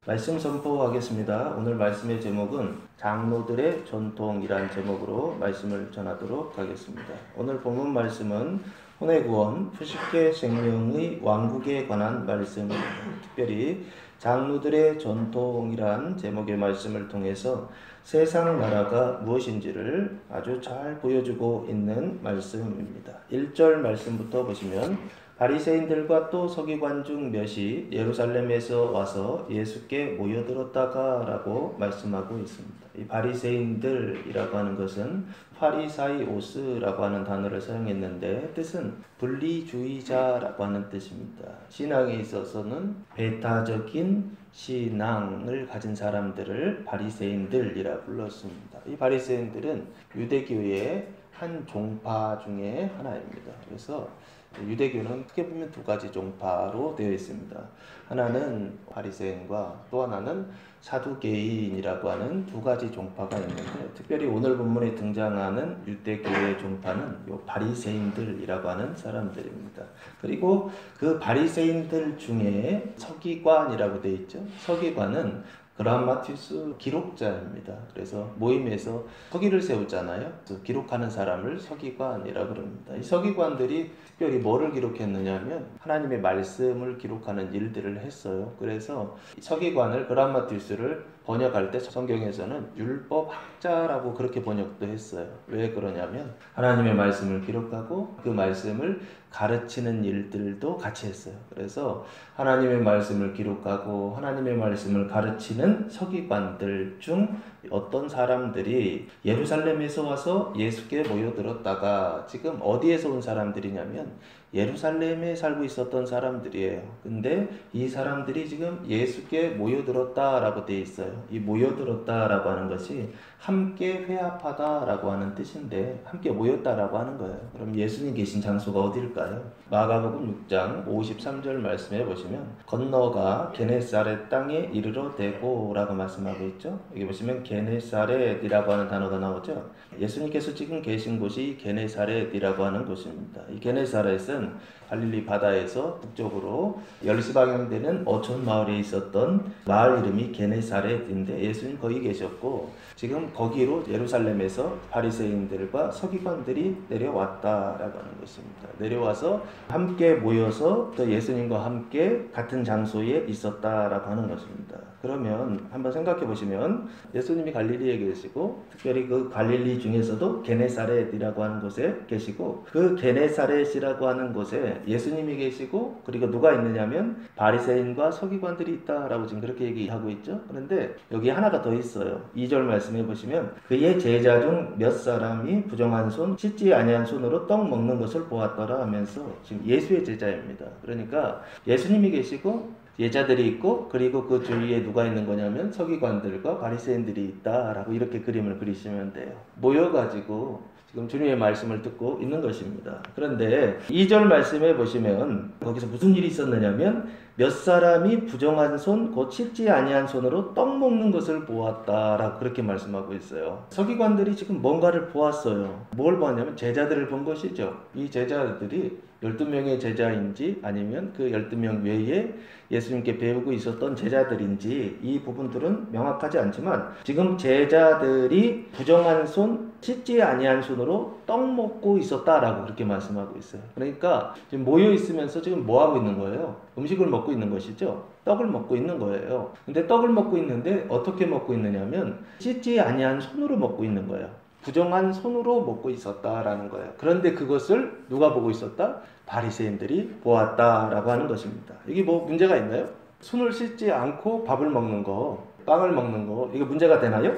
말씀 선포하겠습니다. 오늘 말씀의 제목은 장로들의 전통이란 제목으로 말씀을 전하도록 하겠습니다. 오늘 본문 말씀은 혼외구원 푸시케 생명의 왕국에 관한 말씀입니다. 특별히 장로들의 전통이란 제목의 말씀을 통해서 세상 나라가 무엇인지를 아주 잘 보여주고 있는 말씀입니다. 1절 말씀부터 보시면 바리새인들과 또 서기관 중 몇이 예루살렘에서 와서 예수께 모여들었다가 라고 말씀하고 있습니다. 이 바리새인들이라고 하는 것은 파리사이오스라고 하는 단어를 사용했는데 뜻은 분리주의자라고 하는 뜻입니다. 신앙에 있어서는 배타적인 신앙을 가진 사람들을 바리새인들이라 불렀습니다. 이 바리새인들은 유대교의 한 종파 중에 하나입니다. 그래서 유대교는 크게 보면 두 가지 종파로 되어 있습니다. 하나는 바리새인과 또 하나는 사두개인이라고 하는 두 가지 종파가 있는데, 특별히 오늘 본문에 등장하는 유대교의 종파는 요 바리새인들이라고 하는 사람들입니다. 그리고 그 바리새인들 중에 서기관이라고 되어 있죠. 서기관은 그람마티스 기록자입니다. 그래서 모임에서 서기를 세우잖아요. 기록하는 사람을 서기관이라고 그럽니다. 이 서기관들이 특별히 뭐를 기록했느냐면 하나님의 말씀을 기록하는 일들을 했어요. 그래서 서기관을 그람마티스를 번역할 때 성경에서는 율법학자라고 그렇게 번역도 했어요. 왜 그러냐면 하나님의 말씀을 기록하고 그 말씀을 가르치는 일들도 같이 했어요. 그래서 하나님의 말씀을 기록하고 하나님의 말씀을 가르치는 서기관들 중 어떤 사람들이 예루살렘에서 와서 예수께 모여들었다가 지금 어디에서 온 사람들이냐면 예루살렘에 살고 있었던 사람들이에요. 근데 이 사람들이 지금 예수께 모여들었다라고 되어 있어요. 이 모여들었다라고 하는 것이 함께 회합하다라고 하는 뜻인데 함께 모였다라고 하는 거예요. 그럼 예수님 계신 장소가 어디일까요? 마가복음 6장 53절 말씀에 보시면 건너가 게네사렛 땅에 이르러 대고 라고 말씀하고 있죠. 여기 보시면 게네사렛이라고 하는 단어가 나오죠. 예수님께서 지금 계신 곳이 게네사렛이라고 하는 곳입니다. 이 게네사렛은 갈릴리 바다에서 북쪽으로 열시방향되는 어촌 마을에 있었던 마을 이름이 게네사렛인데 예수님 거기 계셨고 지금 거기로 예루살렘에서 바리새인들과 서기관들이 내려왔다라고 하는 것입니다. 내려와서 함께 모여서 또 예수님과 함께 같은 장소에 있었다라고 하는 것입니다. 그러면 한번 생각해 보시면 예수님이 갈릴리에 계시고 특별히 그 갈릴리 중에서도 게네사렛이라고 하는 곳에 계시고 그 게네사렛이라고 하는 곳에 예수님이 계시고 그리고 누가 있느냐면 바리새인과 서기관들이 있다라고 지금 그렇게 얘기하고 있죠. 그런데 여기 하나가 더 있어요. 2절 말씀해 보시면 그의 제자 중 몇 사람이 부정한 손 씻지 아니한 손으로 떡 먹는 것을 보았더라 하면서 지금 예수의 제자입니다. 그러니까 예수님이 계시고 제자들이 있고 그리고 그 주위에 누가 있는 거냐면 서기관들과 바리새인들이 있다라고 이렇게 그림을 그리시면 돼요. 모여가지고 지금 주님의 말씀을 듣고 있는 것입니다. 그런데 2절 말씀에 보시면 거기서 무슨 일이 있었느냐면 몇 사람이 부정한 손 곧 씻지 아니한 손으로 떡 먹는 것을 보았다라고 그렇게 말씀하고 있어요. 서기관들이 지금 뭔가를 보았어요. 뭘 보았냐면 제자들을 본 것이죠. 이 제자들이 12명의 제자인지 아니면 그 12명 외에 예수님께 배우고 있었던 제자들인지 이 부분들은 명확하지 않지만 지금 제자들이 부정한 손, 씻지 아니한 손으로 떡 먹고 있었다라고 그렇게 말씀하고 있어요. 그러니까 지금 모여 있으면서 지금 뭐 하고 있는 거예요? 음식을 먹고 있는 것이죠. 떡을 먹고 있는 거예요. 근데 떡을 먹고 있는데 어떻게 먹고 있느냐면 씻지 아니한 손으로 먹고 있는 거예요. 부정한 손으로 먹고 있었다라는 거예요. 그런데 그것을 누가 보고 있었다? 바리새인들이 보았다라고 하는 것입니다. 이게 뭐 문제가 있나요? 손을 씻지 않고 밥을 먹는 거, 빵을 먹는 거, 이게 문제가 되나요?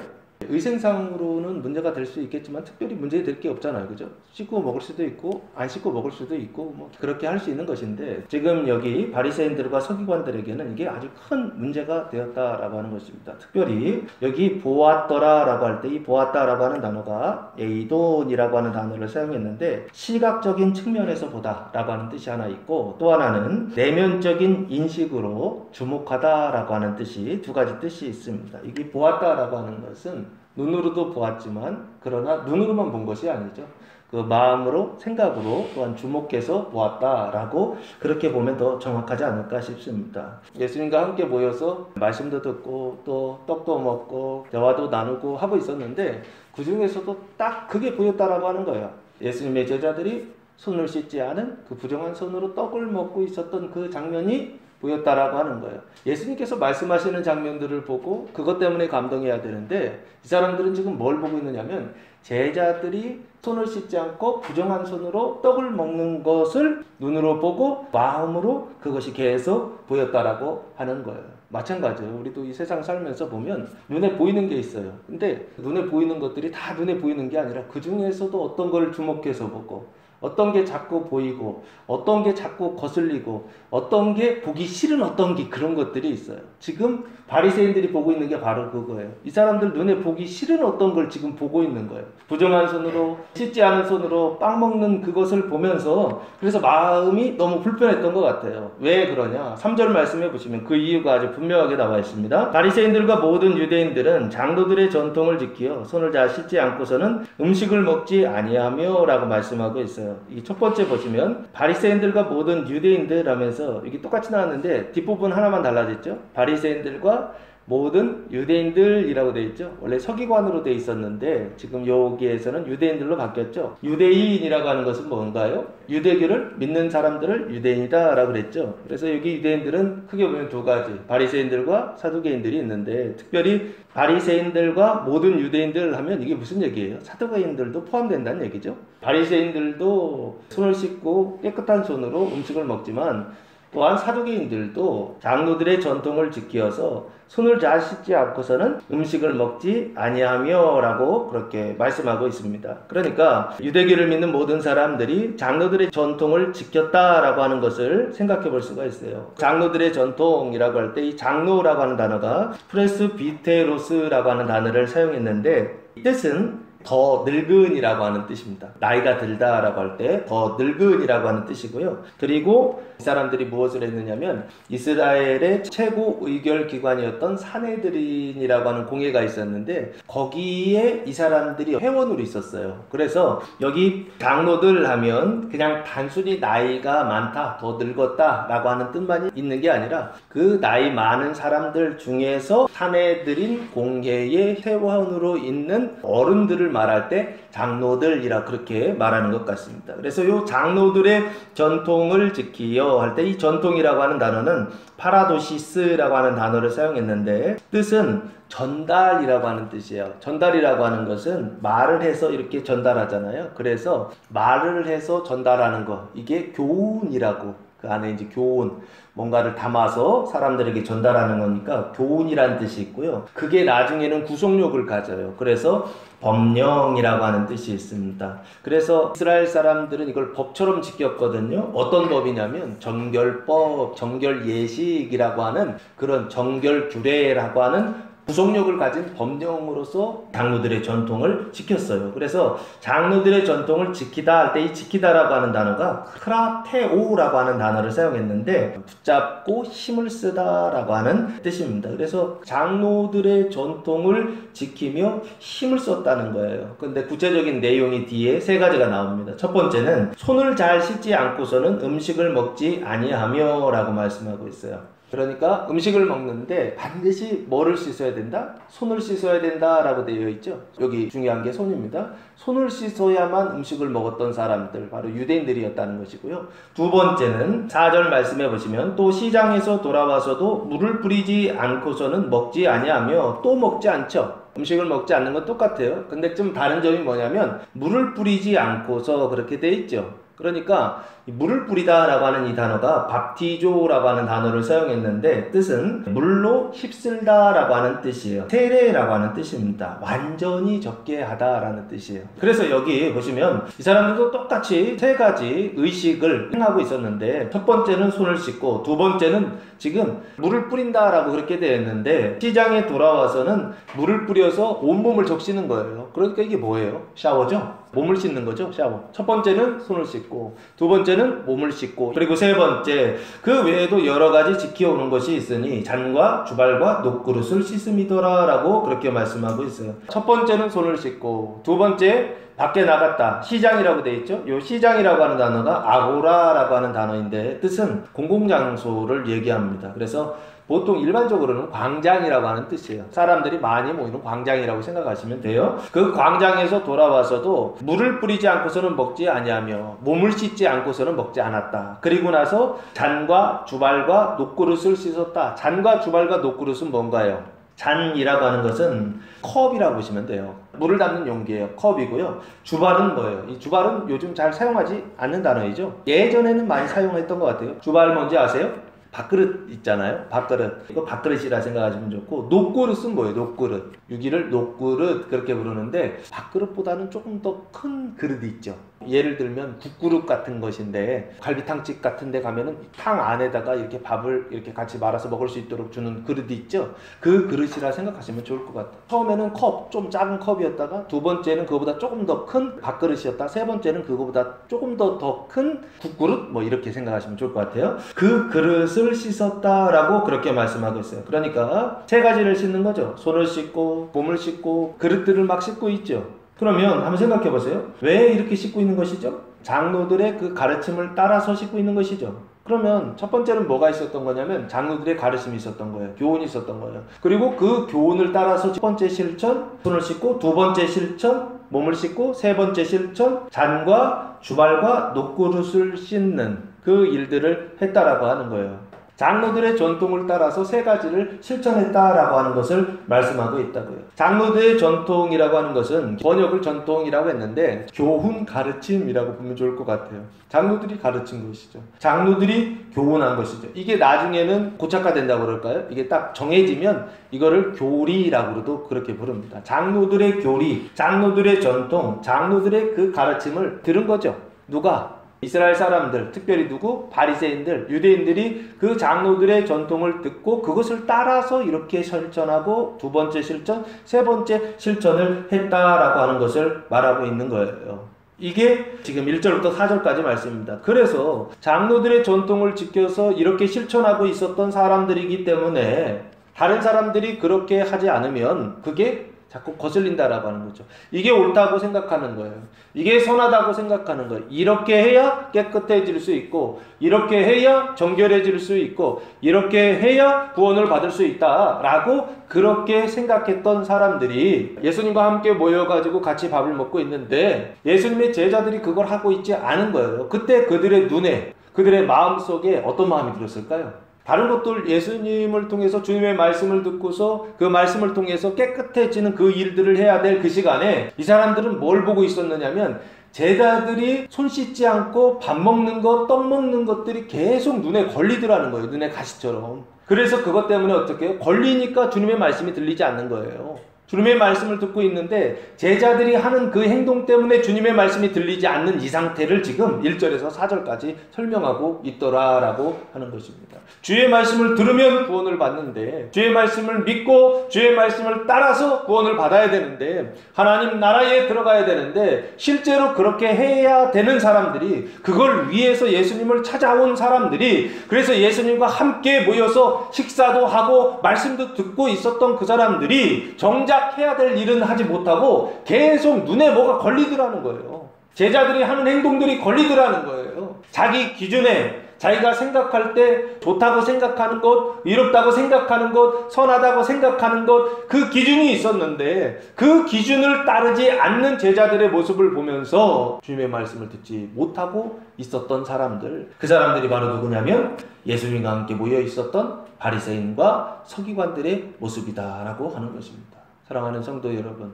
의생상으로는 문제가 될 수 있겠지만 특별히 문제될 게 없잖아요. 그죠? 씻고 먹을 수도 있고 안 씻고 먹을 수도 있고 뭐 그렇게 할 수 있는 것인데 지금 여기 바리새인들과 서기관들에게는 이게 아주 큰 문제가 되었다라고 하는 것입니다. 특별히 여기 보았더라라고 할 때 이 보았다라고 하는 단어가 에이돈이라고 하는 단어를 사용했는데 시각적인 측면에서 보다라고 하는 뜻이 하나 있고 또 하나는 내면적인 인식으로 주목하다라고 하는 뜻이 두 가지 뜻이 있습니다. 이게 보았다라고 하는 것은 눈으로도 보았지만 그러나 눈으로만 본 것이 아니죠. 그 마음으로 생각으로 또한 주목해서 보았다라고 그렇게 보면 더 정확하지 않을까 싶습니다. 예수님과 함께 모여서 말씀도 듣고 또 떡도 먹고 대화도 나누고 하고 있었는데 그 중에서도 딱 그게 보였다라고 하는 거예요. 예수님의 제자들이 손을 씻지 않은 그 부정한 손으로 떡을 먹고 있었던 그 장면이 보였다라고 하는 거예요. 예수님께서 말씀하시는 장면들을 보고 그것 때문에 감동해야 되는데 이 사람들은 지금 뭘 보고 있느냐면 제자들이 손을 씻지 않고 부정한 손으로 떡을 먹는 것을 눈으로 보고 마음으로 그것이 계속 보였다라고 하는 거예요. 마찬가지예요. 우리도 이 세상 살면서 보면 눈에 보이는 게 있어요. 근데 눈에 보이는 것들이 다 눈에 보이는 게 아니라 그 중에서도 어떤 걸 주목해서 보고 어떤 게 자꾸 보이고 어떤 게 자꾸 거슬리고 어떤 게 보기 싫은 어떤 게 그런 것들이 있어요. 지금 바리새인들이 보고 있는 게 바로 그거예요. 이 사람들 눈에 보기 싫은 어떤 걸 지금 보고 있는 거예요. 부정한 손으로 씻지 않은 손으로 빵 먹는 그것을 보면서 그래서 마음이 너무 불편했던 것 같아요. 왜 그러냐? 3절 말씀해 보시면 그 이유가 아주 분명하게 나와 있습니다. 바리새인들과 모든 유대인들은 장로들의 전통을 지키어 손을 잘 씻지 않고서는 음식을 먹지 아니하며 라고 말씀하고 있어요. 이 첫 번째 보시면 바리새인들과 모든 유대인들 하면서 이게 똑같이 나왔는데 뒷부분 하나만 달라졌죠. 바리새인들과 모든 유대인들이라고 되어 있죠. 원래 서기관으로 되어 있었는데 지금 여기에서는 유대인들로 바뀌었죠. 유대인이라고 하는 것은 뭔가요? 유대교를 믿는 사람들을 유대인이다 라고 그랬죠. 그래서 여기 유대인들은 크게 보면 두 가지, 바리새인들과 사두개인들이 있는데 특별히 바리새인들과 모든 유대인들 하면 이게 무슨 얘기예요? 사두개인들도 포함된다는 얘기죠. 바리새인들도 손을 씻고 깨끗한 손으로 음식을 먹지만 또한 사두개인들도 장로들의 전통을 지키어서 손을 잘 씻지 않고서는 음식을 먹지 아니하며 라고 그렇게 말씀하고 있습니다. 그러니까 유대교를 믿는 모든 사람들이 장로들의 전통을 지켰다라고 하는 것을 생각해 볼 수가 있어요. 장로들의 전통이라고 할 때 이 장로라고 하는 단어가 프레스비테로스라고 하는 단어를 사용했는데 이 뜻은 더 늙은이라고 하는 뜻입니다. 나이가 들다라고 할 때 더 늙은이라고 하는 뜻이고요. 그리고 이 사람들이 무엇을 했느냐면 이스라엘의 최고 의결 기관이었던 사네드린이라고 하는 공회가 있었는데 거기에 이 사람들이 회원으로 있었어요. 그래서 여기 장로들 하면 그냥 단순히 나이가 많다, 더 늙었다 라고 하는 뜻만 있는 게 아니라 그 나이 많은 사람들 중에서 사네드린 공회의 회원으로 있는 어른들을 말할 때 장로들이라 그렇게 말하는 것 같습니다. 그래서 이 장로들의 전통을 지키어 할 때 이 전통이라고 하는 단어는 파라도시스라고 하는 단어를 사용했는데 뜻은 전달이라고 하는 뜻이에요. 전달이라고 하는 것은 말을 해서 이렇게 전달하잖아요. 그래서 말을 해서 전달하는 거, 이게 교훈이라고, 그 안에 이제 교훈, 뭔가를 담아서 사람들에게 전달하는 거니까 교훈이라는 뜻이 있고요. 그게 나중에는 구속력을 가져요. 그래서 법령이라고 하는 뜻이 있습니다. 그래서 이스라엘 사람들은 이걸 법처럼 지켰거든요. 어떤 법이냐면 정결법, 정결예식이라고 하는 그런 정결규례라고 하는 구속력을 가진 법령으로서 장로들의 전통을 지켰어요. 그래서 장로들의 전통을 지키다 할 때 이 지키다라고 하는 단어가 크라테오라고 하는 단어를 사용했는데 붙잡고 힘을 쓰다라고 하는 뜻입니다. 그래서 장로들의 전통을 지키며 힘을 썼다는 거예요. 근데 구체적인 내용이 뒤에 세 가지가 나옵니다. 첫 번째는 손을 잘 씻지 않고서는 음식을 먹지 아니하며 라고 말씀하고 있어요. 그러니까 음식을 먹는데 반드시 뭐를 씻어야 된다? 손을 씻어야 된다 라고 되어 있죠. 여기 중요한 게 손입니다. 손을 씻어야만 음식을 먹었던 사람들, 바로 유대인들이었다는 것이고요. 두 번째는 4절 말씀해 보시면 또 시장에서 돌아와서도 물을 뿌리지 않고서는 먹지 아니하며 또 먹지 않죠. 음식을 먹지 않는 건 똑같아요. 근데 좀 다른 점이 뭐냐면 물을 뿌리지 않고서 그렇게 되어 있죠. 그러니까 물을 뿌리다 라고 하는 이 단어가 밥티조라고 하는 단어를 사용했는데 뜻은 물로 휩쓸다 라고 하는 뜻이에요. 세례라고 하는 뜻입니다. 완전히 적게 하다 라는 뜻이에요. 그래서 여기 보시면 이 사람들도 똑같이 세 가지 의식을 행하고 있었는데 첫 번째는 손을 씻고 두 번째는 지금 물을 뿌린다 라고 그렇게 되어 있는데 시장에 돌아와서는 물을 뿌려서 온몸을 적시는 거예요. 그러니까 이게 뭐예요? 샤워죠? 몸을 씻는 거죠. 샤워. 첫 번째는 손을 씻고, 두 번째는 몸을 씻고, 그리고 세 번째, 그 외에도 여러 가지 지켜오는 것이 있으니 잔과 주발과 녹그릇을 씻음이더라 라고 그렇게 말씀하고 있어요. 첫 번째는 손을 씻고, 두 번째 밖에 나갔다. 시장이라고 되어 있죠. 이 시장이라고 하는 단어가 아고라라고 하는 단어인데 뜻은 공공장소를 얘기합니다. 그래서 보통 일반적으로는 광장이라고 하는 뜻이에요. 사람들이 많이 모이는 광장이라고 생각하시면 돼요. 그 광장에서 돌아와서도 물을 뿌리지 않고서는 먹지 아니하며 몸을 씻지 않고서는 먹지 않았다. 그리고 나서 잔과 주발과 녹그릇을 씻었다. 잔과 주발과 녹그릇은 뭔가요? 잔이라고 하는 것은 컵이라고 보시면 돼요. 물을 담는 용기예요. 컵이고요. 주발은 뭐예요? 이 주발은 요즘 잘 사용하지 않는 단어이죠. 예전에는 많이 사용했던 것 같아요. 주발 뭔지 아세요? 밥그릇 있잖아요. 밥그릇. 이거 밥그릇이라 생각하시면 좋고, 녹그릇은 뭐예요? 녹그릇. 유기를 녹그릇 그렇게 부르는데 밥그릇보다는 조금 더 큰 그릇이 있죠. 예를 들면 국그릇 같은 것인데 갈비탕집 같은 데 가면은 탕 안에다가 이렇게 밥을 이렇게 같이 말아서 먹을 수 있도록 주는 그릇이 있죠. 그 그릇이라 생각하시면 좋을 것 같아요. 처음에는 컵, 좀 작은 컵이었다가 두 번째는 그거보다 조금 더 큰 밥그릇이었다. 세 번째는 그거보다 조금 더 큰 국그릇, 뭐 이렇게 생각하시면 좋을 것 같아요. 그 그릇을 씻었다라고 그렇게 말씀하고 있어요. 그러니까 세 가지를 씻는 거죠. 손을 씻고 몸을 씻고 그릇들을 막 씻고 있죠. 그러면 한번 생각해 보세요. 왜 이렇게 씻고 있는 것이죠? 장로들의 그 가르침을 따라서 씻고 있는 것이죠. 그러면 첫 번째는 뭐가 있었던 거냐면 장로들의 가르침이 있었던 거예요. 교훈이 있었던 거예요. 그리고 그 교훈을 따라서 첫 번째 실천, 손을 씻고, 두 번째 실천, 몸을 씻고, 세 번째 실천, 잔과 주발과 녹그릇을 씻는 그 일들을 했다라고 하는 거예요. 장로들의 전통을 따라서 세 가지를 실천했다라고 하는 것을 말씀하고 있다고요. 장로들의 전통이라고 하는 것은 번역을 전통이라고 했는데 교훈 가르침이라고 보면 좋을 것 같아요. 장로들이 가르친 것이죠. 장로들이 교훈한 것이죠. 이게 나중에는 고착화된다고 그럴까요? 이게 딱 정해지면 이거를 교리라고도 그렇게 부릅니다. 장로들의 교리, 장로들의 전통, 장로들의 그 가르침을 들은 거죠. 누가? 이스라엘 사람들, 특별히 누구? 바리새인들, 유대인들이 그 장로들의 전통을 듣고 그것을 따라서 이렇게 실천하고 두 번째 실천, 세 번째 실천을 했다라고 하는 것을 말하고 있는 거예요. 이게 지금 1절부터 4절까지 말씀입니다. 그래서 장로들의 전통을 지켜서 이렇게 실천하고 있었던 사람들이기 때문에 다른 사람들이 그렇게 하지 않으면 그게 자꾸 거슬린다라고 하는 거죠. 이게 옳다고 생각하는 거예요. 이게 선하다고 생각하는 거예요. 이렇게 해야 깨끗해질 수 있고, 이렇게 해야 정결해질 수 있고, 이렇게 해야 구원을 받을 수 있다라고 그렇게 생각했던 사람들이 예수님과 함께 모여가지고 같이 밥을 먹고 있는데 예수님의 제자들이 그걸 하고 있지 않은 거예요. 그때 그들의 눈에, 그들의 마음속에 어떤 마음이 들었을까요? 다른 것들 예수님을 통해서 주님의 말씀을 듣고서 그 말씀을 통해서 깨끗해지는 그 일들을 해야 될 그 시간에 이 사람들은 뭘 보고 있었느냐면 제자들이 손 씻지 않고 밥 먹는 것, 떡 먹는 것들이 계속 눈에 걸리더라는 거예요. 눈에 가시처럼. 그래서 그것 때문에 어떻게 해요? 걸리니까 주님의 말씀이 들리지 않는 거예요. 주님의 말씀을 듣고 있는데 제자들이 하는 그 행동 때문에 주님의 말씀이 들리지 않는 이 상태를 지금 1절에서 4절까지 설명하고 있더라라고 하는 것입니다. 주의 말씀을 들으면 구원을 받는데 주의 말씀을 믿고 주의 말씀을 따라서 구원을 받아야 되는데 하나님 나라에 들어가야 되는데 실제로 그렇게 해야 되는 사람들이 그걸 위해서 예수님을 찾아온 사람들이 그래서 예수님과 함께 모여서 식사도 하고 말씀도 듣고 있었던 그 사람들이 정작 해야 될 일은 하지 못하고 계속 눈에 뭐가 걸리더라는 거예요. 제자들이 하는 행동들이 걸리더라는 거예요. 자기 기준에 자기가 생각할 때 좋다고 생각하는 것, 의롭다고 생각하는 것, 선하다고 생각하는 것, 그 기준이 있었는데 그 기준을 따르지 않는 제자들의 모습을 보면서 주님의 말씀을 듣지 못하고 있었던 사람들, 그 사람들이 바로 누구냐면 예수님과 함께 모여 있었던 바리새인과 서기관들의 모습이다라고 하는 것입니다. 사랑하는 성도 여러분,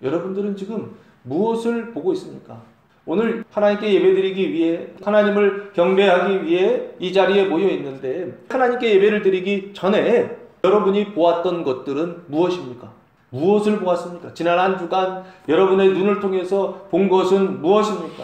여러분들은 지금 무엇을 보고 있습니까? 오늘 하나님께 예배드리기 위해 하나님을 경배하기 위해 이 자리에 모여 있는데 하나님께 예배를 드리기 전에 여러분이 보았던 것들은 무엇입니까? 무엇을 보았습니까? 지난 한 주간 여러분의 눈을 통해서 본 것은 무엇입니까?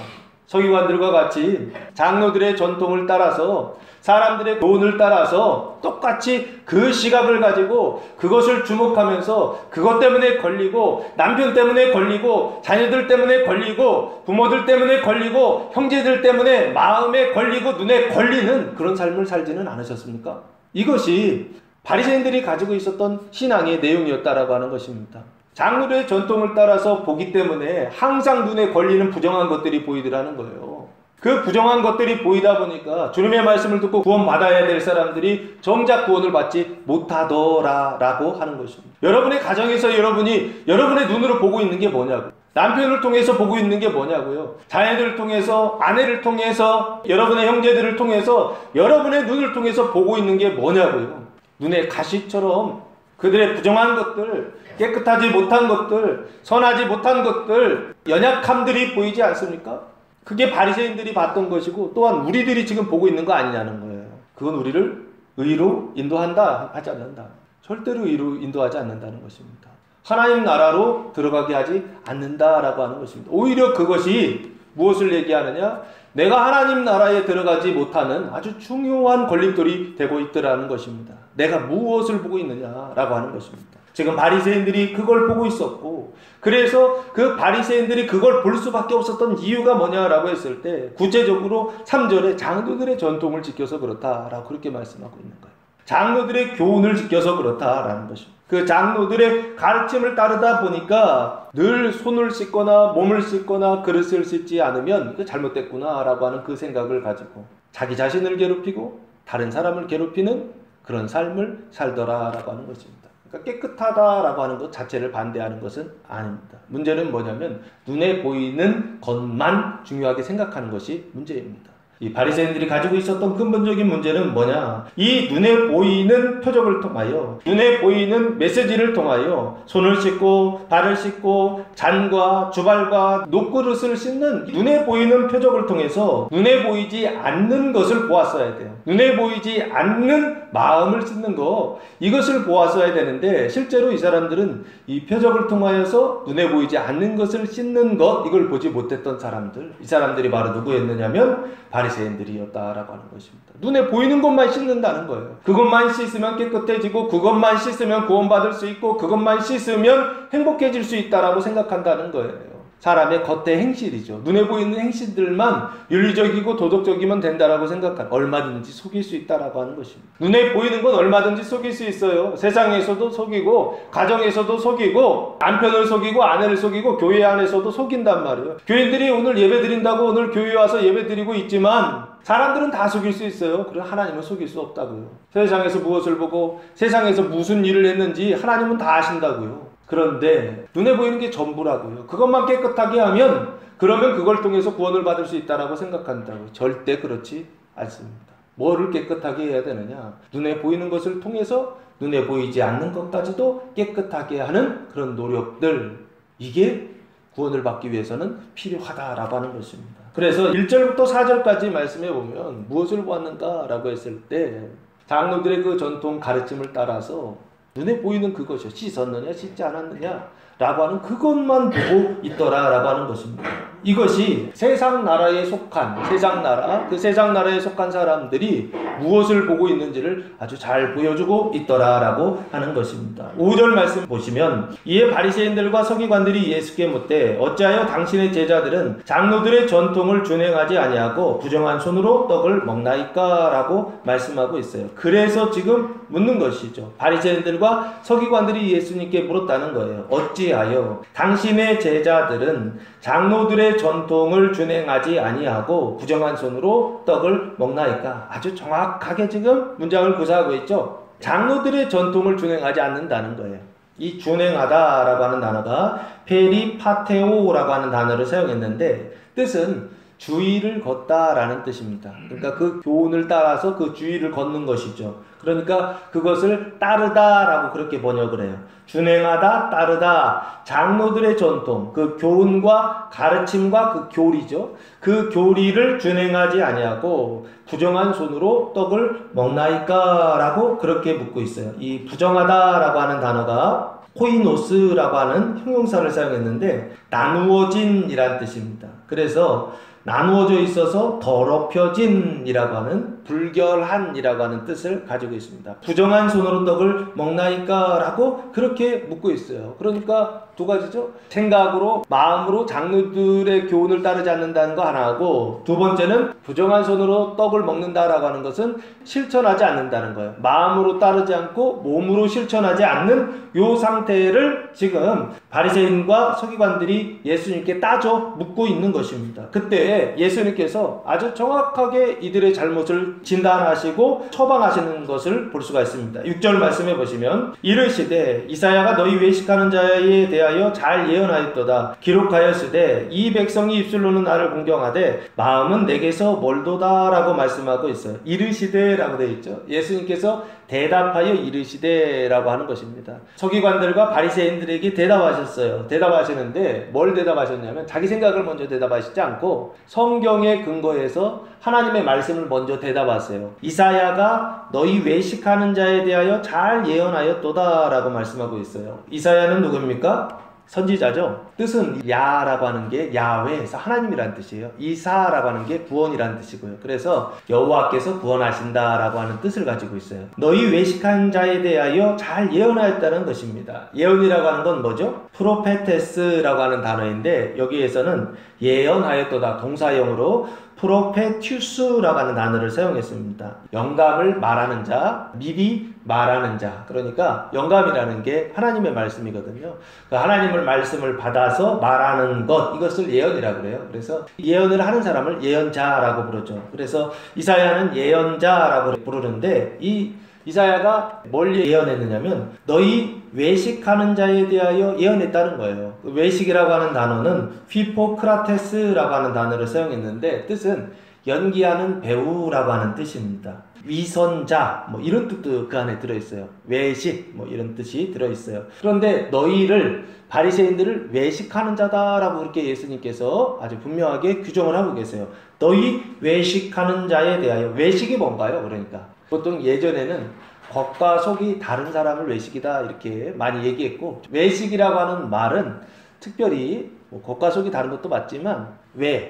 서기관들과 같이 장로들의 전통을 따라서 사람들의 교훈을 따라서 똑같이 그 시각을 가지고 그것을 주목하면서 그것 때문에 걸리고 남편 때문에 걸리고 자녀들 때문에 걸리고 부모들 때문에 걸리고 형제들 때문에 마음에 걸리고 눈에 걸리는 그런 삶을 살지는 않으셨습니까? 이것이 바리새인들이 가지고 있었던 신앙의 내용이었다라고 하는 것입니다. 장로들의 전통을 따라서 보기 때문에 항상 눈에 걸리는 부정한 것들이 보이더라는 거예요. 그 부정한 것들이 보이다 보니까 주님의 말씀을 듣고 구원받아야 될 사람들이 정작 구원을 받지 못하더라라고 하는 것입니다. 여러분의 가정에서 여러분이 여러분의 눈으로 보고 있는 게 뭐냐고, 남편을 통해서 보고 있는 게 뭐냐고요, 자녀들을 통해서, 아내를 통해서, 여러분의 형제들을 통해서, 여러분의 눈을 통해서 보고 있는 게 뭐냐고요. 눈에 가시처럼 그들의 부정한 것들, 깨끗하지 못한 것들, 선하지 못한 것들, 연약함들이 보이지 않습니까? 그게 바리새인들이 봤던 것이고 또한 우리들이 지금 보고 있는 거 아니냐는 거예요. 그건 우리를 의로 인도한다 하지 않는다. 절대로 의로 인도하지 않는다는 것입니다. 하나님 나라로 들어가게 하지 않는다라고 하는 것입니다. 오히려 그것이 무엇을 얘기하느냐? 내가 하나님 나라에 들어가지 못하는 아주 중요한 걸림돌이 되고 있더라는 것입니다. 내가 무엇을 보고 있느냐라고 하는 것입니다. 지금 바리새인들이 그걸 보고 있었고, 그래서 그 바리새인들이 그걸 볼 수밖에 없었던 이유가 뭐냐라고 했을 때 구체적으로 3절에 장로들의 전통을 지켜서 그렇다라고 그렇게 말씀하고 있는 거예요. 장로들의 교훈을 지켜서 그렇다라는 것입니다. 그 장로들의 가르침을 따르다 보니까 늘 손을 씻거나 몸을 씻거나 그릇을 씻지 않으면 이거 잘못됐구나라고 하는 그 생각을 가지고 자기 자신을 괴롭히고 다른 사람을 괴롭히는 그런 삶을 살더라라고 하는 것입니다. 그러니까 깨끗하다라고 하는 것 자체를 반대하는 것은 아닙니다. 문제는 뭐냐면 눈에 보이는 것만 중요하게 생각하는 것이 문제입니다. 이 바리새인들이 가지고 있었던 근본적인 문제는 뭐냐? 이 눈에 보이는 표적을 통하여, 눈에 보이는 메시지를 통하여 손을 씻고 발을 씻고 잔과 주발과 녹그릇을 씻는 눈에 보이는 표적을 통해서 눈에 보이지 않는 것을 보았어야 돼요. 눈에 보이지 않는 마음을 씻는 거, 이것을 보았어야 되는데 실제로 이 사람들은 이 표적을 통하여서 눈에 보이지 않는 것을 씻는 것, 이걸 보지 못했던 사람들, 이 사람들이 바로 누구였느냐면 바리새인들이었다라고 하는 것입니다. 눈에 보이는 것만 씻는다는 거예요. 그것만 씻으면 깨끗해지고 그것만 씻으면 구원받을 수 있고 그것만 씻으면 행복해질 수 있다라고 생각한다는 거예요. 사람의 겉의 행실이죠. 눈에 보이는 행실들만 윤리적이고 도덕적이면 된다라고 생각한, 얼마든지 속일 수 있다라고 하는 것입니다. 눈에 보이는 건 얼마든지 속일 수 있어요. 세상에서도 속이고 가정에서도 속이고 남편을 속이고 아내를 속이고 교회 안에서도 속인단 말이에요. 교인들이 오늘 예배 드린다고 오늘 교회 와서 예배 드리고 있지만 사람들은 다 속일 수 있어요. 그래 하나님은 속일 수 없다고요. 세상에서 무엇을 보고 세상에서 무슨 일을 했는지 하나님은 다 아신다고요. 그런데 눈에 보이는 게 전부라고요. 그것만 깨끗하게 하면 그러면 그걸 통해서 구원을 받을 수 있다라고 생각한다고요. 절대 그렇지 않습니다. 뭐를 깨끗하게 해야 되느냐? 눈에 보이는 것을 통해서 눈에 보이지 않는 것까지도 깨끗하게 하는 그런 노력들, 이게 구원을 받기 위해서는 필요하다라고 하는 것입니다. 그래서 1절부터 4절까지 말씀해 보면 무엇을 보았는가라고 했을 때 장로들의 그 전통 가르침을 따라서 눈에 보이는 그것이요. 씻었느냐 씻지 않았느냐 라고 하는 그것만 보고 있더라라고 하는 것입니다. 이것이 세상 나라에 속한, 세상 나라, 그 세상 나라에 속한 사람들이 무엇을 보고 있는지를 아주 잘 보여주고 있더라라고 하는 것입니다. 5절 말씀 보시면, 이에 바리새인들과 서기관들이 예수께 묻되 어찌하여 당신의 제자들은 장로들의 전통을 준행하지 아니하고 부정한 손으로 떡을 먹나이까? 라고 말씀하고 있어요. 그래서 지금 묻는 것이죠. 바리새인들과 서기관들이 예수님께 물었다는 거예요. 어찌하여 당신의 제자들은 장로들의 전통을 준행하지 아니하고 부정한 손으로 떡을 먹나이까? 아주 정확하게 지금 문장을 구사하고 있죠. 장로들의 전통을 준행하지 않는다는 거예요. 이 준행하다라고 하는 단어가 페리파테오라고 하는 단어를 사용했는데 뜻은 주의를 걷다라는 뜻입니다. 그러니까 그 교훈을 따라서 그 주의를 걷는 것이죠. 그러니까 그것을 따르다라고 그렇게 번역을 해요. 준행하다, 따르다, 장로들의 전통, 그 교훈과 가르침과 그 교리죠. 그 교리를 준행하지 아니하고 부정한 손으로 떡을 먹나이까? 라고 그렇게 묻고 있어요. 이 부정하다라고 하는 단어가 코이노스라고 하는 형용사를 사용했는데 나누어진이란 뜻입니다. 그래서 나누어져 있어서 더럽혀진이라고 하는, 불결한이라고 하는 뜻을 가지고 있습니다. 부정한 손으로 떡을 먹나이까? 라고 그렇게 묻고 있어요. 그러니까 두 가지죠. 생각으로, 마음으로 장로들의 교훈을 따르지 않는다는 거 하나하고, 두 번째는 부정한 손으로 떡을 먹는다라고 하는 것은 실천하지 않는다는 거예요. 마음으로 따르지 않고 몸으로 실천하지 않는 요 상태를 지금 바리새인과 서기관들이 예수님께 따져 묻고 있는 것입니다. 그때 예수님께서 아주 정확하게 이들의 잘못을 진단하시고 처방하시는 것을 볼 수가 있습니다. 6절 말씀해 보시면, 이르시되 이사야가 너희 외식하는 자에 대하여 잘 예언하였도다. 기록하였으되 이 백성이 입술로는 나를 공경하되 마음은 내게서 멀도다 라고 말씀하고 있어요. 이르시되 라고 되어 있죠. 예수님께서 대답하여 이르시되 라고 하는 것입니다. 서기관들과 바리새인들에게 대답하셨어요. 대답하시는데 뭘 대답하셨냐면, 자기 생각을 먼저 대답하시지 않고 성경에 근거해서 하나님의 말씀을 먼저 대답하세요. 이사야가 너희 외식하는 자에 대하여 잘 예언하였도다 라고 말씀하고 있어요. 이사야는 누굽니까? 선지자죠. 뜻은 야라고 하는 게 야훼에서 하나님이라는 뜻이에요. 이사라고 하는 게 구원이라는 뜻이고요. 그래서 여호와께서 구원하신다라고 하는 뜻을 가지고 있어요. 너희 외식한 자에 대하여 잘 예언하였다는 것입니다. 예언이라고 하는 건 뭐죠? 프로페테스라고 하는 단어인데, 여기에서는 예언하였도다 동사형으로 프로페튜스라고 하는 단어를 사용했습니다. 영감을 말하는 자, 미리 말하는 자. 그러니까 영감이라는 게 하나님의 말씀이거든요. 그 하나님의 말씀을 받아서 말하는 것, 이것을 예언이라고 그래요. 그래서 예언을 하는 사람을 예언자라고 부르죠. 그래서 이사야는 예언자라고 부르는데, 이 이사야가 뭘 예언했느냐면 너희 외식하는 자에 대하여 예언했다는 거예요. 외식이라고 하는 단어는 휘포크라테스라고 하는 단어를 사용했는데, 뜻은 연기하는 배우라고 하는 뜻입니다. 위선자 뭐 이런 뜻도 그 안에 들어있어요. 외식 뭐 이런 뜻이 들어있어요. 그런데 너희를, 바리새인들을 외식하는 자다라고 그렇게 예수님께서 아주 분명하게 규정을 하고 계세요. 너희 외식하는 자에 대하여. 외식이 뭔가요? 그러니까 보통 예전에는 겉과 속이 다른 사람을 외식이다 이렇게 많이 얘기했고, 외식이라고 하는 말은 특별히 뭐 겉과 속이 다른 것도 맞지만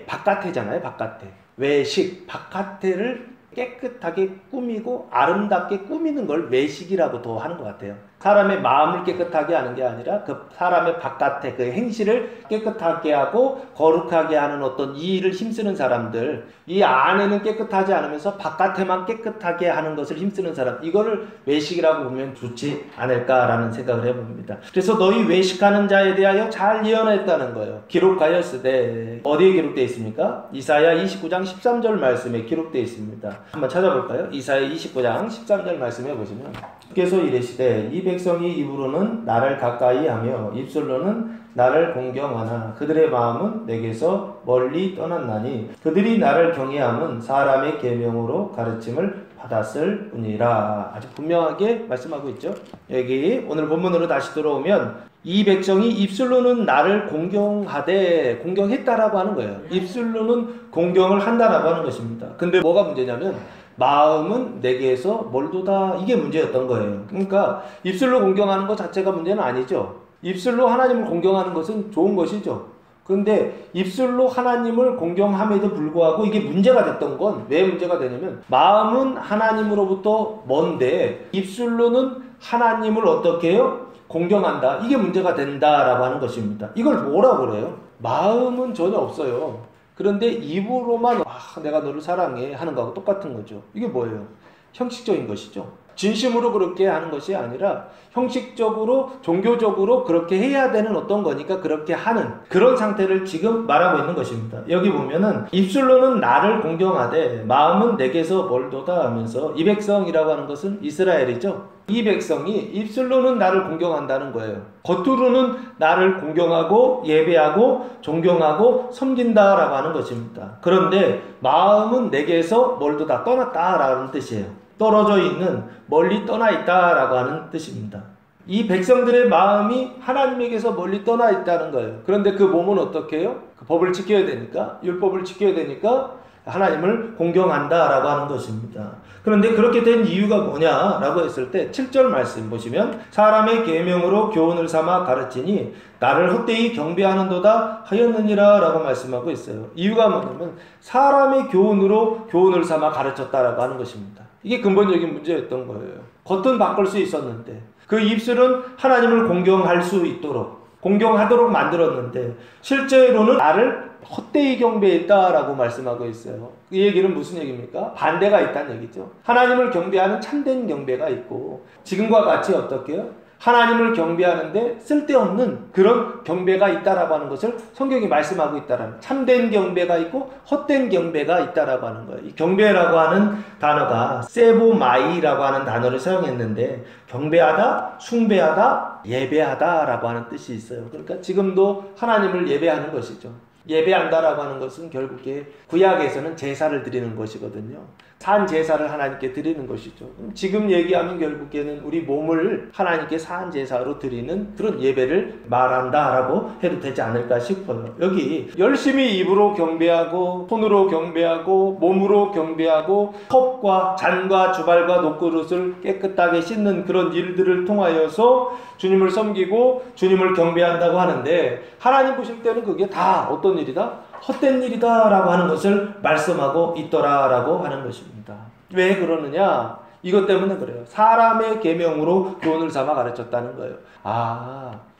바깥에잖아요. 바깥에. 외식, 바깥에를 깨끗하게 꾸미고 아름답게 꾸미는 걸 외식이라고 더 하는 것 같아요. 사람의 마음을 깨끗하게 하는 게 아니라 그 사람의 바깥에 그 행실을 깨끗하게 하고 거룩하게 하는 어떤 이 일을 힘쓰는 사람들, 이 안에는 깨끗하지 않으면서 바깥에만 깨끗하게 하는 것을 힘쓰는 사람, 이거를 외식이라고 보면 좋지 않을까라는 생각을 해봅니다. 그래서 너희 외식하는 자에 대하여 잘 예언했다는 거예요. 기록하였으되, 어디에 기록되어 있습니까? 이사야 29장 13절 말씀에 기록되어 있습니다. 한번 찾아볼까요? 이사야 29장 13절 말씀해 보시면, 주께서 이르시되 이 백성이 입으로는 나를 가까이 하며 입술로는 나를 공경하나 그들의 마음은 내게서 멀리 떠났나니 그들이 나를 경외함은 사람의 계명으로 가르침을 받았을 뿐이라. 아주 분명하게 말씀하고 있죠. 여기 오늘 본문으로 다시 들어오면, 이 백성이 입술로는 나를 공경했다라고 하는 거예요. 입술로는 공경을 한다라고 하는 것입니다. 근데 뭐가 문제냐면 마음은 내게서 멀도다, 이게 문제였던 거예요. 그러니까 입술로 공경하는 것 자체가 문제는 아니죠. 입술로 하나님을 공경하는 것은 좋은 것이죠. 그런데 입술로 하나님을 공경함에도 불구하고 이게 문제가 됐던 건 왜 문제가 되냐면, 마음은 하나님으로부터 먼데 입술로는 하나님을 어떻게 해요? 공경한다. 이게 문제가 된다라고 하는 것입니다. 이걸 뭐라고 그래요? 마음은 전혀 없어요. 그런데 입으로만 내가 너를 사랑해 하는 거하고 똑같은 거죠. 이게 뭐예요? 형식적인 것이죠. 진심으로 그렇게 하는 것이 아니라 형식적으로, 종교적으로 그렇게 해야 되는 어떤 거니까 그렇게 하는 그런 상태를 지금 말하고 있는 것입니다. 여기 보면은 입술로는 나를 공경하되 마음은 내게서 멀도다 하면서, 이 백성이라고 하는 것은 이스라엘이죠. 이 백성이 입술로는 나를 공경한다는 거예요. 겉으로는 나를 공경하고 예배하고 존경하고 섬긴다라고 하는 것입니다. 그런데 마음은 내게서 멀도다, 떠났다라는 뜻이에요. 떨어져 있는, 멀리 떠나 있다라고 하는 뜻입니다. 이 백성들의 마음이 하나님에게서 멀리 떠나 있다는 거예요. 그런데 그 몸은 어떻게 해요? 그 법을 지켜야 되니까, 율법을 지켜야 되니까 하나님을 공경한다라고 하는 것입니다. 그런데 그렇게 된 이유가 뭐냐라고 했을 때 7절 말씀 보시면 사람의 계명으로 교훈을 삼아 가르치니 나를 헛되이 경배하는도다 하였느니라 라고 말씀하고 있어요. 이유가 뭐냐면 사람의 교훈으로 교훈을 삼아 가르쳤다라고 하는 것입니다. 이게 근본적인 문제였던 거예요. 겉은 바꿀 수 있었는데 그 입술은 하나님을 공경할 수 있도록 공경하도록 만들었는데 실제로는 나를 헛되이 경배했다라고 말씀하고 있어요. 이 얘기는 무슨 얘기입니까? 반대가 있다는 얘기죠. 하나님을 경배하는 참된 경배가 있고 지금과 같이 어떻게요? 하나님을 경배하는데 쓸데없는 그런 경배가 있다라고 하는 것을 성경이 말씀하고 있다라는, 참된 경배가 있고 헛된 경배가 있다라고 하는 거예요. 이 경배라고 하는 단어가 세보마이라고 하는 단어를 사용했는데 경배하다, 숭배하다, 예배하다라고 하는 뜻이 있어요. 그러니까 지금도 하나님을 예배하는 것이죠. 예배한다라고 하는 것은 결국에 구약에서는 제사를 드리는 것이거든요. 산 제사를 하나님께 드리는 것이죠. 지금 얘기하면 결국에는 우리 몸을 하나님께 산 제사로 드리는 그런 예배를 말한다라고 해도 되지 않을까 싶어요. 여기 열심히 입으로 경배하고 손으로 경배하고 몸으로 경배하고 컵과 잔과 주발과 녹그릇을 깨끗하게 씻는 그런 일들을 통하여서 주님을 섬기고 주님을 경배한다고 하는데 하나님 보실 때는 그게 다 어떤 일이다? 헛된 일이다 라고 하는 것을 말씀하고 있더라 라고 하는 것입니다. 왜 그러느냐? 이것 때문에 그래요. 사람의 계명으로 교훈을 삼아 가르쳤다는 거예요.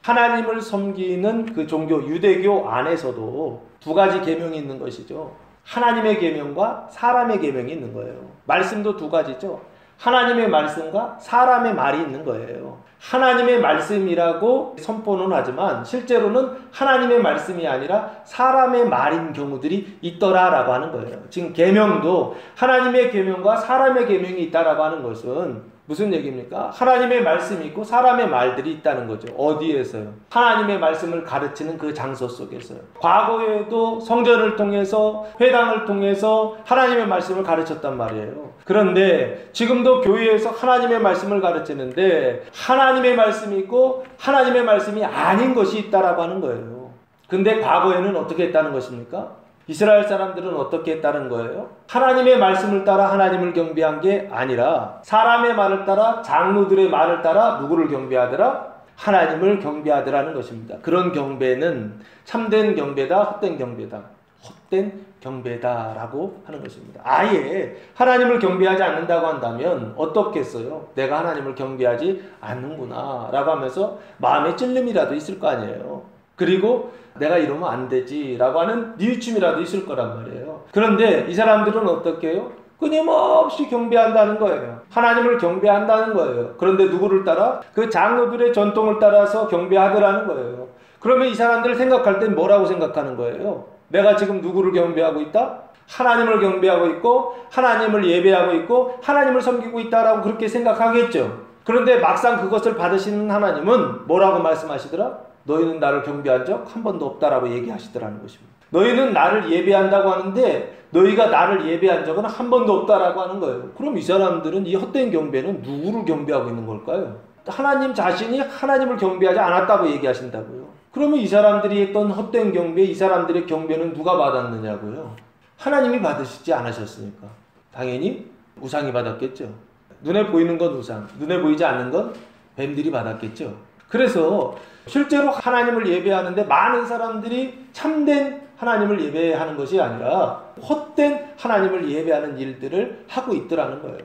하나님을 섬기는 그 종교 유대교 안에서도 두 가지 계명이 있는 것이죠. 하나님의 계명과 사람의 계명이 있는 거예요. 말씀도 두 가지죠. 하나님의 말씀과 사람의 말이 있는 거예요. 하나님의 말씀이라고 선포는 하지만 실제로는 하나님의 말씀이 아니라 사람의 말인 경우들이 있더라라고 하는 거예요. 지금 계명도 하나님의 계명과 사람의 계명이 있다라고 하는 것은 무슨 얘기입니까? 하나님의 말씀이 있고 사람의 말들이 있다는 거죠. 어디에서요? 하나님의 말씀을 가르치는 그 장소 속에서요. 과거에도 성전을 통해서 회당을 통해서 하나님의 말씀을 가르쳤단 말이에요. 그런데 지금도 교회에서 하나님의 말씀을 가르치는데 하나님의 말씀이 있고 하나님의 말씀이 아닌 것이 있다라고 하는 거예요. 근데 과거에는 어떻게 했다는 것입니까? 이스라엘 사람들은 어떻게 했다는 거예요? 하나님의 말씀을 따라 하나님을 경배한 게 아니라 사람의 말을 따라 장로들의 말을 따라 누구를 경배하더라? 하나님을 경배하더라는 것입니다. 그런 경배는 참된 경배다, 헛된 경배다. 헛된 경배다라고 하는 것입니다. 아예 하나님을 경배하지 않는다고 한다면 어떻겠어요? 내가 하나님을 경배하지 않는구나 라고 하면서 마음에 찔림이라도 있을 거 아니에요. 그리고 내가 이러면 안 되지 라고 하는 뉘우침이라도 있을 거란 말이에요. 그런데 이 사람들은 어떻게 해요? 끊임없이 경배한다는 거예요. 하나님을 경배한다는 거예요. 그런데 누구를 따라? 그 장로들의 전통을 따라서 경배하더라는 거예요. 그러면 이 사람들 생각할 땐 뭐라고 생각하는 거예요? 내가 지금 누구를 경배하고 있다? 하나님을 경배하고 있고 하나님을 예배하고 있고 하나님을 섬기고 있다라고 그렇게 생각하겠죠. 그런데 막상 그것을 받으시는 하나님은 뭐라고 말씀하시더라? 너희는 나를 경배한 적 한 번도 없다라고 얘기하시더라는 것입니다. 너희는 나를 예배한다고 하는데 너희가 나를 예배한 적은 한 번도 없다라고 하는 거예요. 그럼 이 사람들은 이 헛된 경배는 누구를 경배하고 있는 걸까요? 하나님 자신이 하나님을 경배하지 않았다고 얘기하신다고요. 그러면 이 사람들이 했던 헛된 경배, 이 사람들의 경배는 누가 받았느냐고요? 하나님이 받으시지 않으셨으니까 당연히 우상이 받았겠죠. 눈에 보이는 건 우상, 눈에 보이지 않는 건 뱀들이 받았겠죠. 그래서 실제로 하나님을 예배하는데 많은 사람들이 참된 하나님을 예배하는 것이 아니라 헛된 하나님을 예배하는 일들을 하고 있더라는 거예요.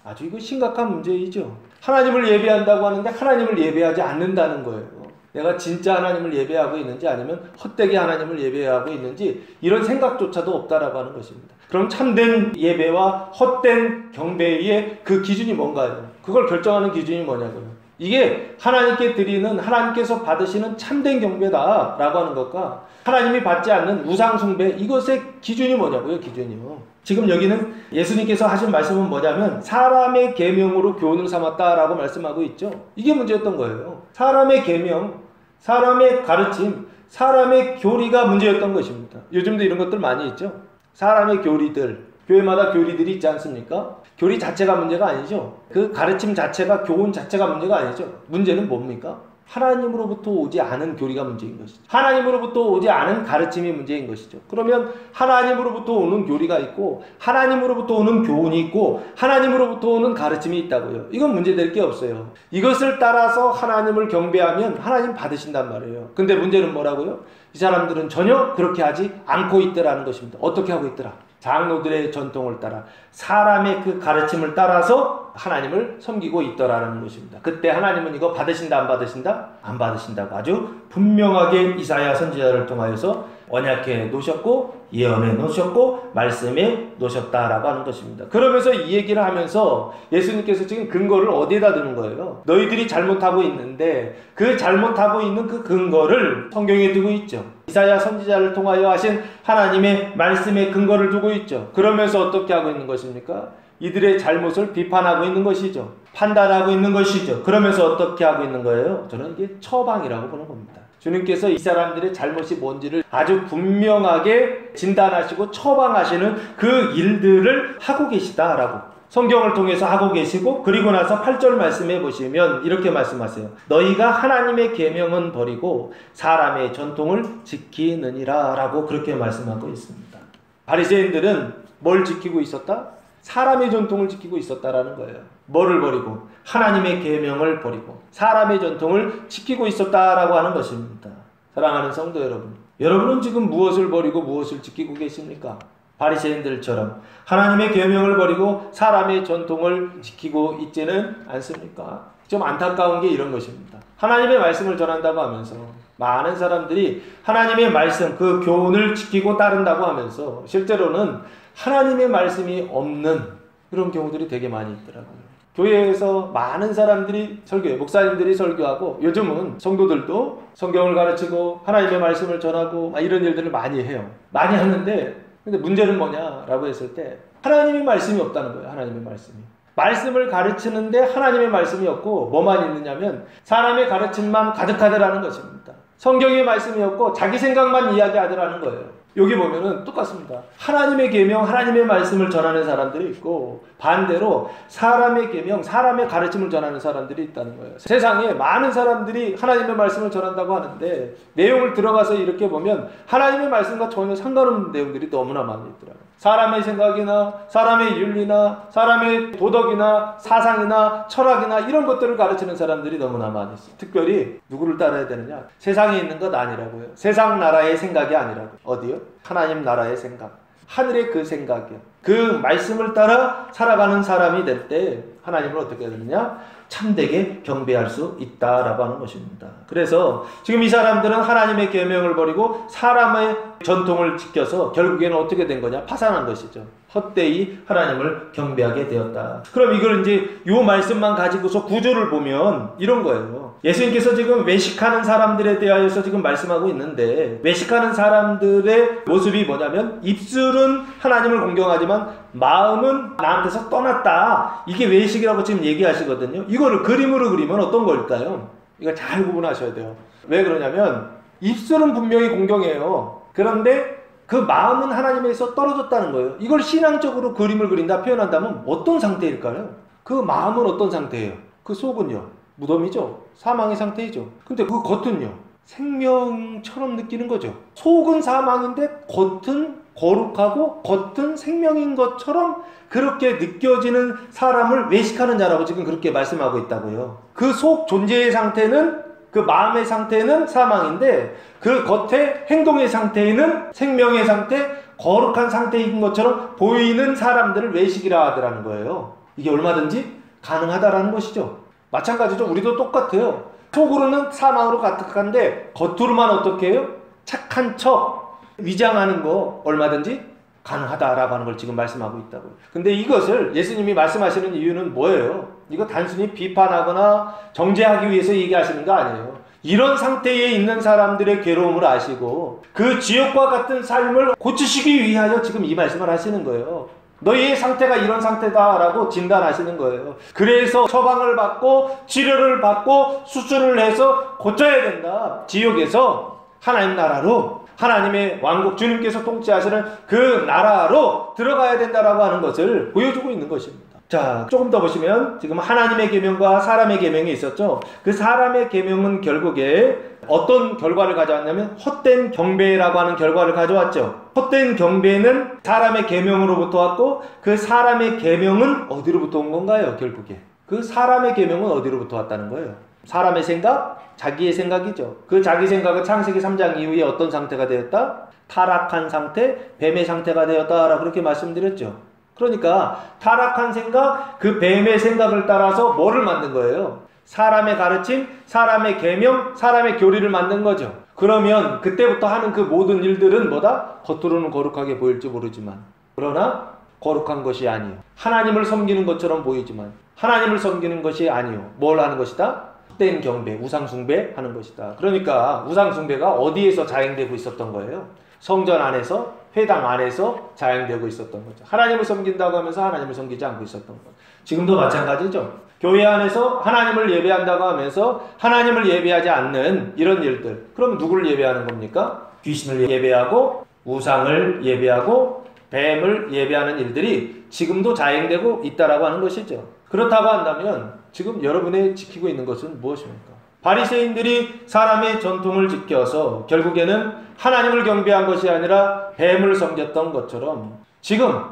아주 이거 심각한 문제이죠. 하나님을 예배한다고 하는데 하나님을 예배하지 않는다는 거예요. 내가 진짜 하나님을 예배하고 있는지 아니면 헛되게 하나님을 예배하고 있는지 이런 생각조차도 없다라고 하는 것입니다. 그럼 참된 예배와 헛된 경배의 그 기준이 뭔가요? 그걸 결정하는 기준이 뭐냐고요? 이게 하나님께 드리는, 하나님께서 받으시는 참된 경배다라고 하는 것과 하나님이 받지 않는 우상 숭배, 이것의 기준이 뭐냐고요? 기준이요. 지금 여기는 예수님께서 하신 말씀은 뭐냐면 사람의 계명으로 교훈을 삼았다라고 말씀하고 있죠. 이게 문제였던 거예요. 사람의 계명, 사람의 가르침, 사람의 교리가 문제였던 것입니다. 요즘도 이런 것들 많이 있죠. 사람의 교리들, 교회마다 교리들이 있지 않습니까? 교리 자체가 문제가 아니죠. 그 가르침 자체가, 교훈 자체가 문제가 아니죠. 문제는 뭡니까? 하나님으로부터 오지 않은 교리가 문제인 것이죠. 하나님으로부터 오지 않은 가르침이 문제인 것이죠. 그러면 하나님으로부터 오는 교리가 있고 하나님으로부터 오는 교훈이 있고 하나님으로부터 오는 가르침이 있다고요. 이건 문제될 게 없어요. 이것을 따라서 하나님을 경배하면 하나님 받으신단 말이에요. 근데 문제는 뭐라고요? 이 사람들은 전혀 그렇게 하지 않고 있더라는 것입니다. 어떻게 하고 있더라? 장로들의 전통을 따라 사람의 그 가르침을 따라서 하나님을 섬기고 있더라는 것입니다. 그때 하나님은 이거 받으신다 안 받으신다? 안 받으신다고 아주 분명하게 이사야 선지자를 통하여서 언약해 놓으셨고 예언해 놓으셨고 말씀해 놓으셨다라고 하는 것입니다. 그러면서 이 얘기를 하면서 예수님께서 지금 근거를 어디에다 두는 거예요? 너희들이 잘못하고 있는데 그 잘못하고 있는 그 근거를 성경에 두고 있죠. 이사야 선지자를 통하여 하신 하나님의 말씀에 근거를 두고 있죠. 그러면서 어떻게 하고 있는 것입니까? 이들의 잘못을 비판하고 있는 것이죠. 판단하고 있는 것이죠. 그러면서 어떻게 하고 있는 거예요? 저는 이게 처방이라고 보는 겁니다. 주님께서 이 사람들의 잘못이 뭔지를 아주 분명하게 진단하시고 처방하시는 그 일들을 하고 계시다라고 성경을 통해서 하고 계시고, 그리고 나서 8절 말씀해 보시면 이렇게 말씀하세요. 너희가 하나님의 계명은 버리고 사람의 전통을 지키느니라 라고 그렇게 말씀하고 있습니다. 바리새인들은 뭘 지키고 있었다? 사람의 전통을 지키고 있었다라는 거예요. 뭐를 버리고? 하나님의 계명을 버리고 사람의 전통을 지키고 있었다라고 하는 것입니다. 사랑하는 성도 여러분, 여러분은 지금 무엇을 버리고 무엇을 지키고 계십니까? 바리새인들처럼 하나님의 계명을 버리고 사람의 전통을 지키고 있지는 않습니까? 좀 안타까운 게 이런 것입니다. 하나님의 말씀을 전한다고 하면서 많은 사람들이 하나님의 말씀, 그 교훈을 지키고 따른다고 하면서 실제로는 하나님의 말씀이 없는 그런 경우들이 되게 많이 있더라고요. 교회에서 많은 사람들이 설교해요. 목사님들이 설교하고 요즘은 성도들도 성경을 가르치고 하나님의 말씀을 전하고 이런 일들을 많이 해요. 많이 하는데 근데 문제는 뭐냐라고 했을 때 하나님의 말씀이 없다는 거예요. 하나님의 말씀이. 말씀을 가르치는데 하나님의 말씀이 없고 뭐만 있느냐면 사람의 가르침만 가득하더라는 것입니다. 성경의 말씀이 없고 자기 생각만 이야기하더라는 거예요. 여기 보면은 똑같습니다. 하나님의 계명, 하나님의 말씀을 전하는 사람들이 있고 반대로 사람의 계명, 사람의 가르침을 전하는 사람들이 있다는 거예요. 세상에 많은 사람들이 하나님의 말씀을 전한다고 하는데 내용을 들어가서 이렇게 보면 하나님의 말씀과 전혀 상관없는 내용들이 너무나 많이 있더라고요. 사람의 생각이나 사람의 윤리나 사람의 도덕이나 사상이나 철학이나 이런 것들을 가르치는 사람들이 너무나 많이 있어요. 특별히 누구를 따라야 되느냐? 세상에 있는 것 아니라고요. 세상 나라의 생각이 아니라고. 어디요? 하나님 나라의 생각. 하늘의 그 생각이요. 그 말씀을 따라 살아가는 사람이 될 때 하나님을 어떻게 되느냐? 참되게 경배할 수 있다라고 하는 것입니다. 그래서 지금 이 사람들은 하나님의 계명을 버리고 사람의 전통을 지켜서 결국에는 어떻게 된 거냐? 파산한 것이죠. 헛되이 하나님을 경배하게 되었다. 그럼 이걸 이제 이 말씀만 가지고서 구조를 보면 이런 거예요. 예수님께서 지금 외식하는 사람들에 대하여서 지금 말씀하고 있는데 외식하는 사람들의 모습이 뭐냐면 입술은 하나님을 공경하지만 마음은 나한테서 떠났다. 이게 외식이라고 지금 얘기하시거든요. 이거를 그림으로 그리면 어떤 걸까요? 이거 잘 구분하셔야 돼요. 왜 그러냐면 입술은 분명히 공경해요. 그런데 그 마음은 하나님에서 떨어졌다는 거예요. 이걸 신앙적으로 그림을 그린다, 표현한다면 어떤 상태일까요? 그 마음은 어떤 상태예요? 그 속은요? 무덤이죠. 사망의 상태이죠. 근데 그 겉은요? 생명처럼 느끼는 거죠. 속은 사망인데 겉은 거룩하고 겉은 생명인 것처럼 그렇게 느껴지는 사람을 외식하는 자라고 지금 그렇게 말씀하고 있다고요. 그 속 존재의 상태는, 그 마음의 상태는 사망인데 그 겉의 행동의 상태는 생명의 상태, 거룩한 상태인 것처럼 보이는 사람들을 외식이라 하더라는 거예요. 이게 얼마든지 가능하다라는 것이죠. 마찬가지죠. 우리도 똑같아요. 속으로는 사망으로 가득한데 겉으로만 어떻게 해요? 착한 척 위장하는 거 얼마든지 가능하다라고 하는 걸 지금 말씀하고 있다고요. 근데 이것을 예수님이 말씀하시는 이유는 뭐예요? 이거 단순히 비판하거나 정죄하기 위해서 얘기하시는 거 아니에요. 이런 상태에 있는 사람들의 괴로움을 아시고 그 지옥과 같은 삶을 고치시기 위하여 지금 이 말씀을 하시는 거예요. 너희의 상태가 이런 상태다라고 진단하시는 거예요. 그래서 처방을 받고 치료를 받고 수술을 해서 고쳐야 된다. 지옥에서 하나님 나라로, 하나님의 왕국, 주님께서 통치하시는 그 나라로 들어가야 된다라고 하는 것을 보여주고 있는 것입니다. 자, 조금 더 보시면 지금 하나님의 계명과 사람의 계명이 있었죠. 그 사람의 계명은 결국에 어떤 결과를 가져왔냐면 헛된 경배라고 하는 결과를 가져왔죠. 헛된 경배는 사람의 계명으로부터 왔고 그 사람의 계명은 어디로부터 온 건가요? 결국에 그 사람의 계명은 어디로부터 왔다는 거예요? 사람의 생각? 자기의 생각이죠. 그 자기 생각은 창세기 3장 이후에 어떤 상태가 되었다? 타락한 상태, 뱀의 상태가 되었다라고 그렇게 말씀드렸죠. 그러니까 타락한 생각, 그 뱀의 생각을 따라서 뭐를 만든 거예요? 사람의 가르침, 사람의 계명, 사람의 교리를 만든 거죠. 그러면 그때부터 하는 그 모든 일들은 뭐다? 겉으로는 거룩하게 보일지 모르지만 그러나 거룩한 것이 아니요. 하나님을 섬기는 것처럼 보이지만 하나님을 섬기는 것이 아니요. 뭘 하는 것이다? 헛된 경배, 우상숭배 하는 것이다. 그러니까 우상숭배가 어디에서 자행되고 있었던 거예요? 성전 안에서, 회당 안에서 자행되고 있었던 거죠. 하나님을 섬긴다고 하면서 하나님을 섬기지 않고 있었던 거죠. 지금도 마찬가지죠. 교회 안에서 하나님을 예배한다고 하면서 하나님을 예배하지 않는 이런 일들. 그럼 누구를 예배하는 겁니까? 귀신을 예배하고 우상을 예배하고 뱀을 예배하는 일들이 지금도 자행되고 있다라고 하는 것이죠. 그렇다고 한다면 지금 여러분이 지키고 있는 것은 무엇입니까? 바리새인들이 사람의 전통을 지켜서 결국에는 하나님을 경배한 것이 아니라 뱀을 섬겼던 것처럼 지금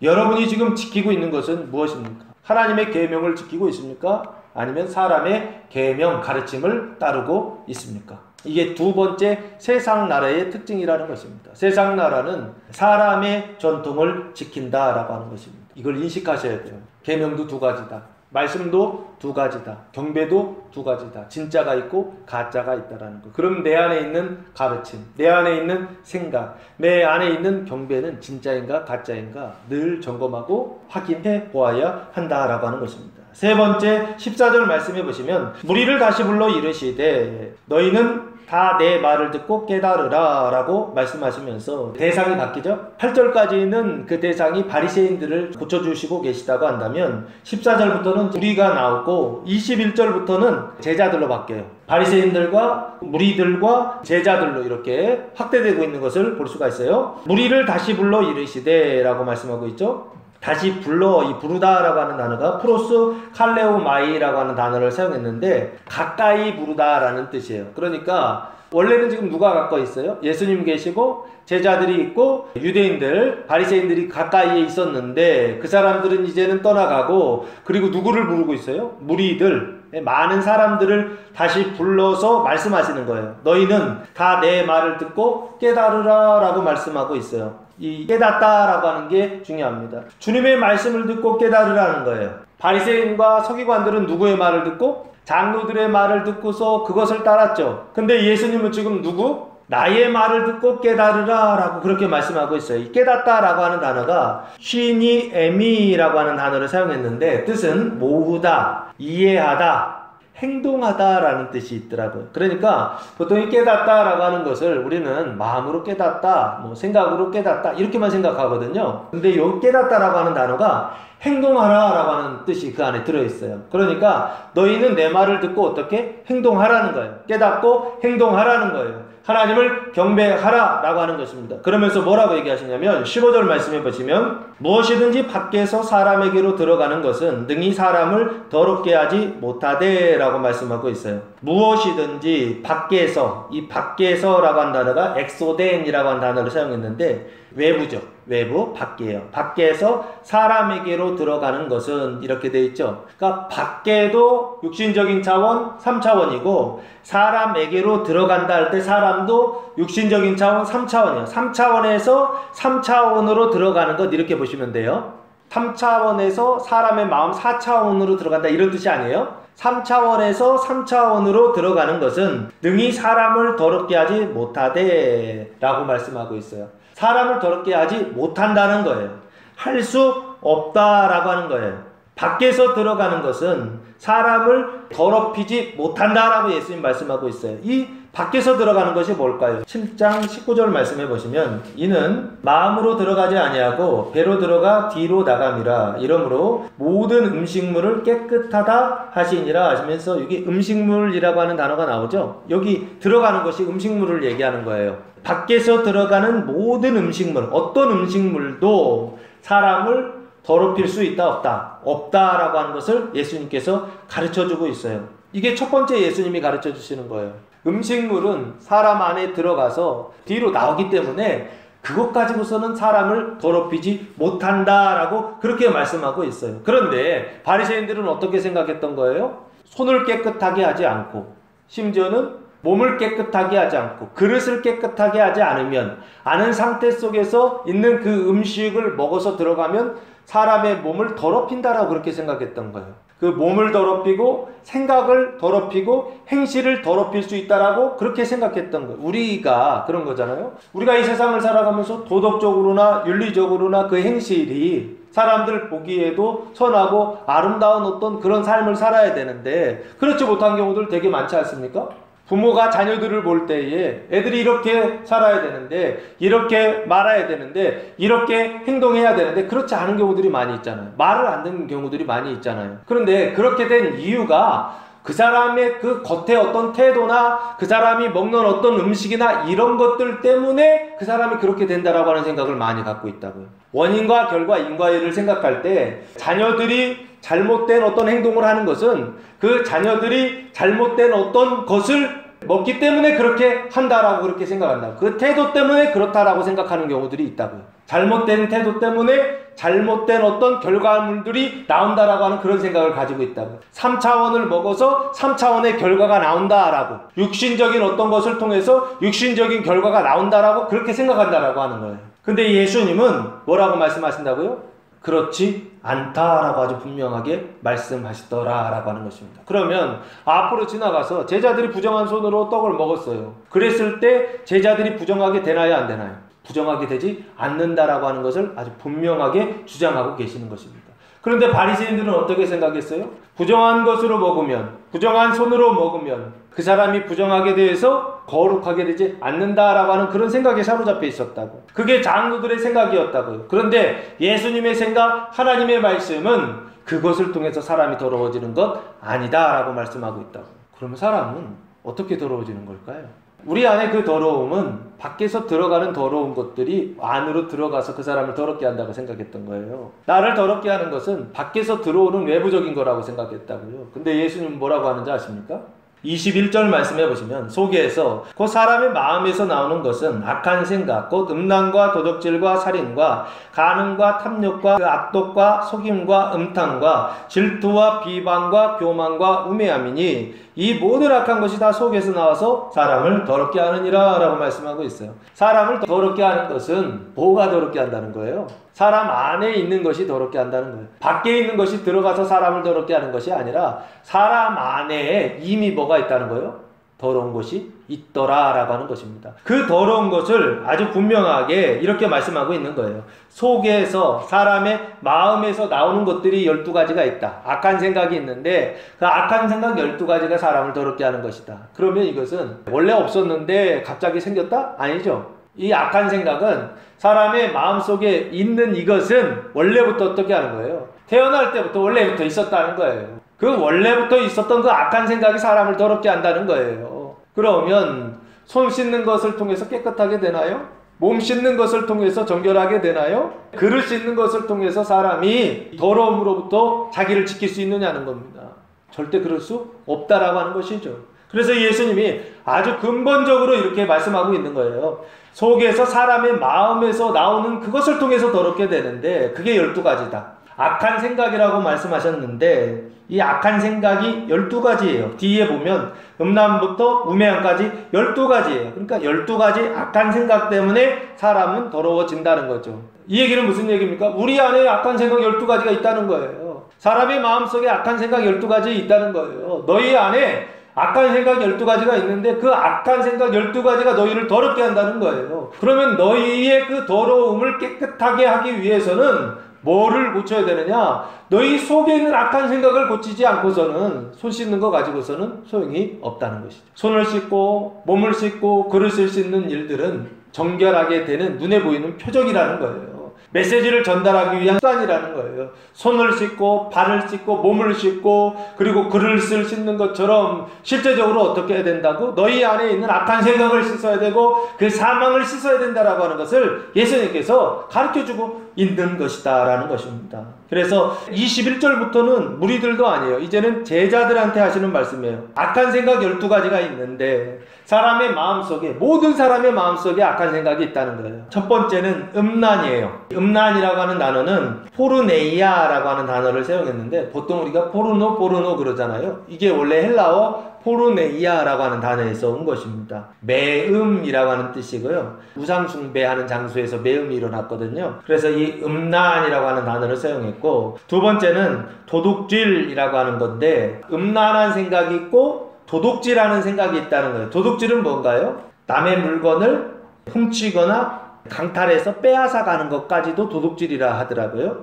여러분이 지금 지키고 있는 것은 무엇입니까? 하나님의 계명을 지키고 있습니까? 아니면 사람의 계명 가르침을 따르고 있습니까? 이게 두 번째 세상 나라의 특징이라는 것입니다. 세상 나라는 사람의 전통을 지킨다라고 하는 것입니다. 이걸 인식하셔야 돼요. 계명도 두 가지다. 말씀도 두 가지다. 경배도 두 가지다. 진짜가 있고 가짜가 있다라는 거. 그럼 내 안에 있는 가르침, 내 안에 있는 생각, 내 안에 있는 경배는 진짜인가 가짜인가 늘 점검하고 확인해 보아야 한다라고 하는 것입니다. 세 번째 14절 말씀해 보시면 무리를 다시 불러 이르시되 너희는 다 내 말을 듣고 깨달으라 라고 말씀하시면서 대상이 바뀌죠. 8절까지는 그 대상이 바리새인들을 고쳐주시고 계시다고 한다면 14절부터는 무리가 나오고 21절부터는 제자들로 바뀌어요. 바리새인들과 무리들과 제자들로 이렇게 확대되고 있는 것을 볼 수가 있어요. 무리를 다시 불러 이르시되 라고 말씀하고 있죠. 다시 불러, 이 부르다라고 하는 단어가 프로스 칼레오마이라고 하는 단어를 사용했는데 가까이 부르다라는 뜻이에요. 그러니까 원래는 지금 누가 가까이 있어요? 예수님 계시고 제자들이 있고 유대인들, 바리새인들이 가까이에 있었는데 그 사람들은 이제는 떠나가고 그리고 누구를 부르고 있어요? 무리들, 많은 사람들을 다시 불러서 말씀하시는 거예요. 너희는 다 내 말을 듣고 깨달으라 라고 말씀하고 있어요. 이 깨닫다라고 하는 게 중요합니다. 주님의 말씀을 듣고 깨달으라는 거예요. 바리새인과 서기관들은 누구의 말을 듣고? 장로들의 말을 듣고서 그것을 따랐죠. 근데 예수님은 지금 누구? 나의 말을 듣고 깨달으라 라고 그렇게 말씀하고 있어요. 이 깨닫다라고 하는 단어가 쉬니 에미라고 하는 단어를 사용했는데 뜻은 모으다, 이해하다, 행동하다라는 뜻이 있더라고요. 그러니까 보통 이 깨닫다라고 하는 것을 우리는 마음으로 깨닫다, 생각으로 깨닫다 이렇게만 생각하거든요. 근데 이 깨닫다라고 하는 단어가 행동하라라고 하는 뜻이 그 안에 들어있어요. 그러니까 너희는 내 말을 듣고 어떻게 행동하라는 거예요. 깨닫고 행동하라는 거예요. 하나님을 경배하라라고 하는 것입니다. 그러면서 뭐라고 얘기하시냐면 15절 말씀해 보시면 무엇이든지 밖에서 사람에게로 들어가는 것은 능히 사람을 더럽게 하지 못하되 라고 말씀하고 있어요. 무엇이든지 밖에서, 이 밖에서라고 한 단어가 엑소덴이라고 한 단어를 사용했는데 외부죠. 외부, 밖이에요. 밖에서 사람에게로 들어가는 것은 이렇게 돼 있죠. 그러니까 밖에도 육신적인 차원 3차원이고 사람에게로 들어간다 할 때 사람도 육신적인 차원 3차원이에요. 3차원에서 3차원으로 들어가는 것 이렇게 보시면 돼요. 3차원에서 사람의 마음 4차원으로 들어간다 이런 뜻이 아니에요. 3차원에서 3차원으로 들어가는 것은 능히 사람을 더럽게 하지 못하되 라고 말씀하고 있어요. 사람을 더럽게 하지 못한다는 거예요. 할 수 없다라고 하는 거예요. 밖에서 들어가는 것은 사람을 더럽히지 못한다라고 예수님 말씀하고 있어요. 이 밖에서 들어가는 것이 뭘까요? 7장 19절 말씀해 보시면 이는 마음으로 들어가지 아니하고 배로 들어가 뒤로 나감이라 이러므로 모든 음식물을 깨끗하다 하시니라 하시면서 여기 음식물이라고 하는 단어가 나오죠. 여기 들어가는 것이 음식물을 얘기하는 거예요. 밖에서 들어가는 모든 음식물, 어떤 음식물도 사람을 더럽힐 수 있다 없다? 없다라고 하는 것을 예수님께서 가르쳐주고 있어요. 이게 첫 번째 예수님이 가르쳐 주시는 거예요. 음식물은 사람 안에 들어가서 뒤로 나오기 때문에 그것 가지고서는 사람을 더럽히지 못한다라고 그렇게 말씀하고 있어요. 그런데 바리새인들은 어떻게 생각했던 거예요? 손을 깨끗하게 하지 않고, 심지어는 몸을 깨끗하게 하지 않고, 그릇을 깨끗하게 하지 않으면, 아는 상태 속에서 있는 그 음식을 먹어서 들어가면 사람의 몸을 더럽힌다라고 그렇게 생각했던 거예요. 그 몸을 더럽히고 생각을 더럽히고 행실을 더럽힐 수 있다라고 그렇게 생각했던 거예요. 우리가 그런 거잖아요. 우리가 이 세상을 살아가면서 도덕적으로나 윤리적으로나 그 행실이 사람들 보기에도 선하고 아름다운 어떤 그런 삶을 살아야 되는데 그렇지 못한 경우들 되게 많지 않습니까? 부모가 자녀들을 볼 때에 애들이 이렇게 살아야 되는데, 이렇게 말아야 되는데, 이렇게 행동해야 되는데 그렇지 않은 경우들이 많이 있잖아요. 말을 안 듣는 경우들이 많이 있잖아요. 그런데 그렇게 된 이유가 그 사람의 그 겉의 어떤 태도나 그 사람이 먹는 어떤 음식이나 이런 것들 때문에 그 사람이 그렇게 된다라고 하는 생각을 많이 갖고 있다고요. 원인과 결과, 인과를 생각할 때 자녀들이 잘못된 어떤 행동을 하는 것은 그 자녀들이 잘못된 어떤 것을 먹기 때문에 그렇게 한다라고 그렇게 생각한다. 그 태도 때문에 그렇다라고 생각하는 경우들이 있다고요. 잘못된 태도 때문에 잘못된 어떤 결과물들이 나온다라고 하는 그런 생각을 가지고 있다고요. 3차원을 먹어서 3차원의 결과가 나온다라고, 육신적인 어떤 것을 통해서 육신적인 결과가 나온다라고 그렇게 생각한다라고 하는 거예요. 근데 예수님은 뭐라고 말씀하신다고요? 그렇지 않다라고 아주 분명하게 말씀하시더라라고 하는 것입니다. 그러면 앞으로 지나가서 제자들이 부정한 손으로 떡을 먹었어요. 그랬을 때 제자들이 부정하게 되나요, 안 되나요? 부정하게 되지 않는다라고 하는 것을 아주 분명하게 주장하고 계시는 것입니다. 그런데 바리새인들은 어떻게 생각했어요? 부정한 것으로 먹으면, 부정한 손으로 먹으면 그 사람이 부정하게 대해서 거룩하게 되지 않는다라고 하는 그런 생각에 사로잡혀 있었다고. 그게 장로들의 생각이었다고요. 그런데 예수님의 생각, 하나님의 말씀은 그것을 통해서 사람이 더러워지는 것 아니다라고 말씀하고 있다고. 그러면 사람은 어떻게 더러워지는 걸까요? 우리 안에 그 더러움은 밖에서 들어가는 더러운 것들이 안으로 들어가서 그 사람을 더럽게 한다고 생각했던 거예요. 나를 더럽게 하는 것은 밖에서 들어오는 외부적인 거라고 생각했다고요. 근데 예수님은 뭐라고 하는지 아십니까? 21절 말씀해 보시면 속에서 그 사람의 마음에서 나오는 것은 악한 생각, 곧 음란과 도적질과 살인과 간음과 탐욕과 그 악독과 속임과 음탕과 질투와 비방과 교만과 우매함이니 이 모든 악한 것이 다 속에서 나와서 사람을 더럽게 하느니라 라고 말씀하고 있어요. 사람을 더럽게 하는 것은 뭐가 더럽게 한다는 거예요? 사람 안에 있는 것이 더럽게 한다는 거예요. 밖에 있는 것이 들어가서 사람을 더럽게 하는 것이 아니라 사람 안에 이미 뭐가 있다는 거예요? 더러운 것이 있더라 라고 하는 것입니다. 그 더러운 것을 아주 분명하게 이렇게 말씀하고 있는 거예요. 속에서 사람의 마음에서 나오는 것들이 12가지가 있다. 악한 생각이 있는데 그 악한 생각 12가지가 사람을 더럽게 하는 것이다. 그러면 이것은 원래 없었는데 갑자기 생겼다? 아니죠. 이 악한 생각은 사람의 마음속에 있는 이것은 원래부터 어떻게 하는 거예요? 태어날 때부터 원래부터 있었다는 거예요. 그 원래부터 있었던 그 악한 생각이 사람을 더럽게 한다는 거예요. 그러면 손 씻는 것을 통해서 깨끗하게 되나요? 몸 씻는 것을 통해서 정결하게 되나요? 그릇 씻는 것을 통해서 사람이 더러움으로부터 자기를 지킬 수 있느냐는 겁니다. 절대 그럴 수 없다라고 하는 것이죠. 그래서 예수님이 아주 근본적으로 이렇게 말씀하고 있는 거예요. 속에서 사람의 마음에서 나오는 그것을 통해서 더럽게 되는데 그게 12가지다. 악한 생각이라고 말씀하셨는데 이 악한 생각이 12가지예요. 뒤에 보면 음란부터 우매함까지 12가지예요. 그러니까 12가지 악한 생각 때문에 사람은 더러워진다는 거죠. 이 얘기는 무슨 얘기입니까? 우리 안에 악한 생각 12가지가 있다는 거예요. 사람의 마음속에 악한 생각 12가지 있다는 거예요. 너희 안에 악한 생각 12가지가 있는데 그 악한 생각 12가지가 너희를 더럽게 한다는 거예요. 그러면 너희의 그 더러움을 깨끗하게 하기 위해서는 뭐를 고쳐야 되느냐? 너희 속에 있는 악한 생각을 고치지 않고서는 손 씻는 거 가지고서는 소용이 없다는 것이죠. 손을 씻고 몸을 씻고 그릇을 씻는 일들은 정결하게 되는 눈에 보이는 표적이라는 거예요. 메시지를 전달하기 위한 수단이라는 거예요. 손을 씻고 발을 씻고 몸을 씻고 그리고 그릇을 씻는 것처럼 실제적으로 어떻게 해야 된다고? 너희 안에 있는 악한 생각을 씻어야 되고 그 사망을 씻어야 된다라고 하는 것을 예수님께서 가르쳐주고 있는 것이다 라는 것입니다. 그래서 21절부터는 무리들도 아니에요. 이제는 제자들한테 하시는 말씀이에요. 악한 생각 12가지가 있는데 사람의 마음속에, 모든 사람의 마음속에 악한 생각이 있다는 거예요. 첫 번째는 음란이에요. 음란이라고 하는 단어는 포르네이아라고 하는 단어를 사용했는데 보통 우리가 포르노 그러잖아요. 이게 원래 헬라어 포르네이아라고 하는 단어에서 온 것입니다. 매음이라고 하는 뜻이고요. 우상 숭배하는 장소에서 매음이 일어났거든요. 그래서 이 음란이라고 하는 단어를 사용했고, 두 번째는 도둑질이라고 하는 건데 음란한 생각이 있고 도둑질하는 생각이 있다는 거예요. 도둑질은 뭔가요? 남의 물건을 훔치거나 강탈해서 빼앗아 가는 것까지도 도둑질이라 하더라고요.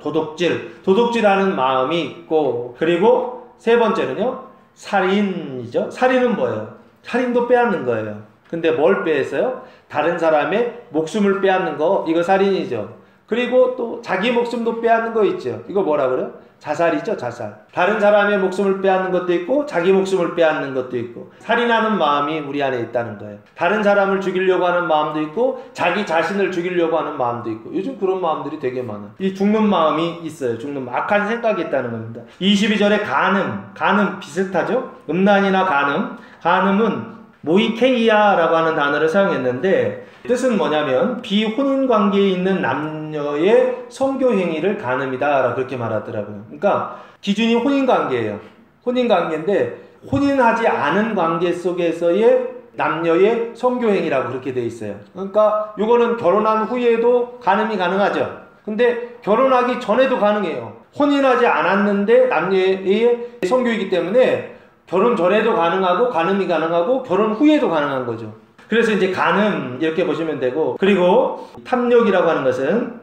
도둑질하는 마음이 있고, 그리고 세 번째는요, 살인이죠. 살인은 뭐예요? 살인도 빼앗는 거예요. 근데 뭘 빼앗어요? 다른 사람의 목숨을 빼앗는 거, 이거 살인이죠. 그리고 또 자기 목숨도 빼앗는 거 있죠. 이거 뭐라 그래요? 자살이죠, 자살. 다른 사람의 목숨을 빼앗는 것도 있고 자기 목숨을 빼앗는 것도 있고, 살인하는 마음이 우리 안에 있다는 거예요. 다른 사람을 죽이려고 하는 마음도 있고 자기 자신을 죽이려고 하는 마음도 있고, 요즘 그런 마음들이 되게 많아요. 이 죽는 마음이 있어요. 죽는 마음, 악한 생각이 있다는 겁니다. 22절에 간음 비슷하죠? 음란이나 간음은 모이케이아라고 하는 단어를 사용했는데 뜻은 뭐냐면 비혼인 관계에 있는 남녀의 성교 행위를 간음이다 라고 그렇게 말하더라고요. 그러니까 기준이 혼인 관계예요. 혼인 관계인데 혼인하지 않은 관계 속에서의 남녀의 성교 행위라고 그렇게 돼 있어요. 그러니까 이거는 결혼한 후에도 간음이 가능하죠. 근데 결혼하기 전에도 가능해요. 혼인하지 않았는데 남녀의 성교이기 때문에 결혼 전에도 가능하고 간음이 가능하고 결혼 후에도 가능한 거죠. 그래서 이제 간음 이렇게 보시면 되고, 그리고 탐욕이라고 하는 것은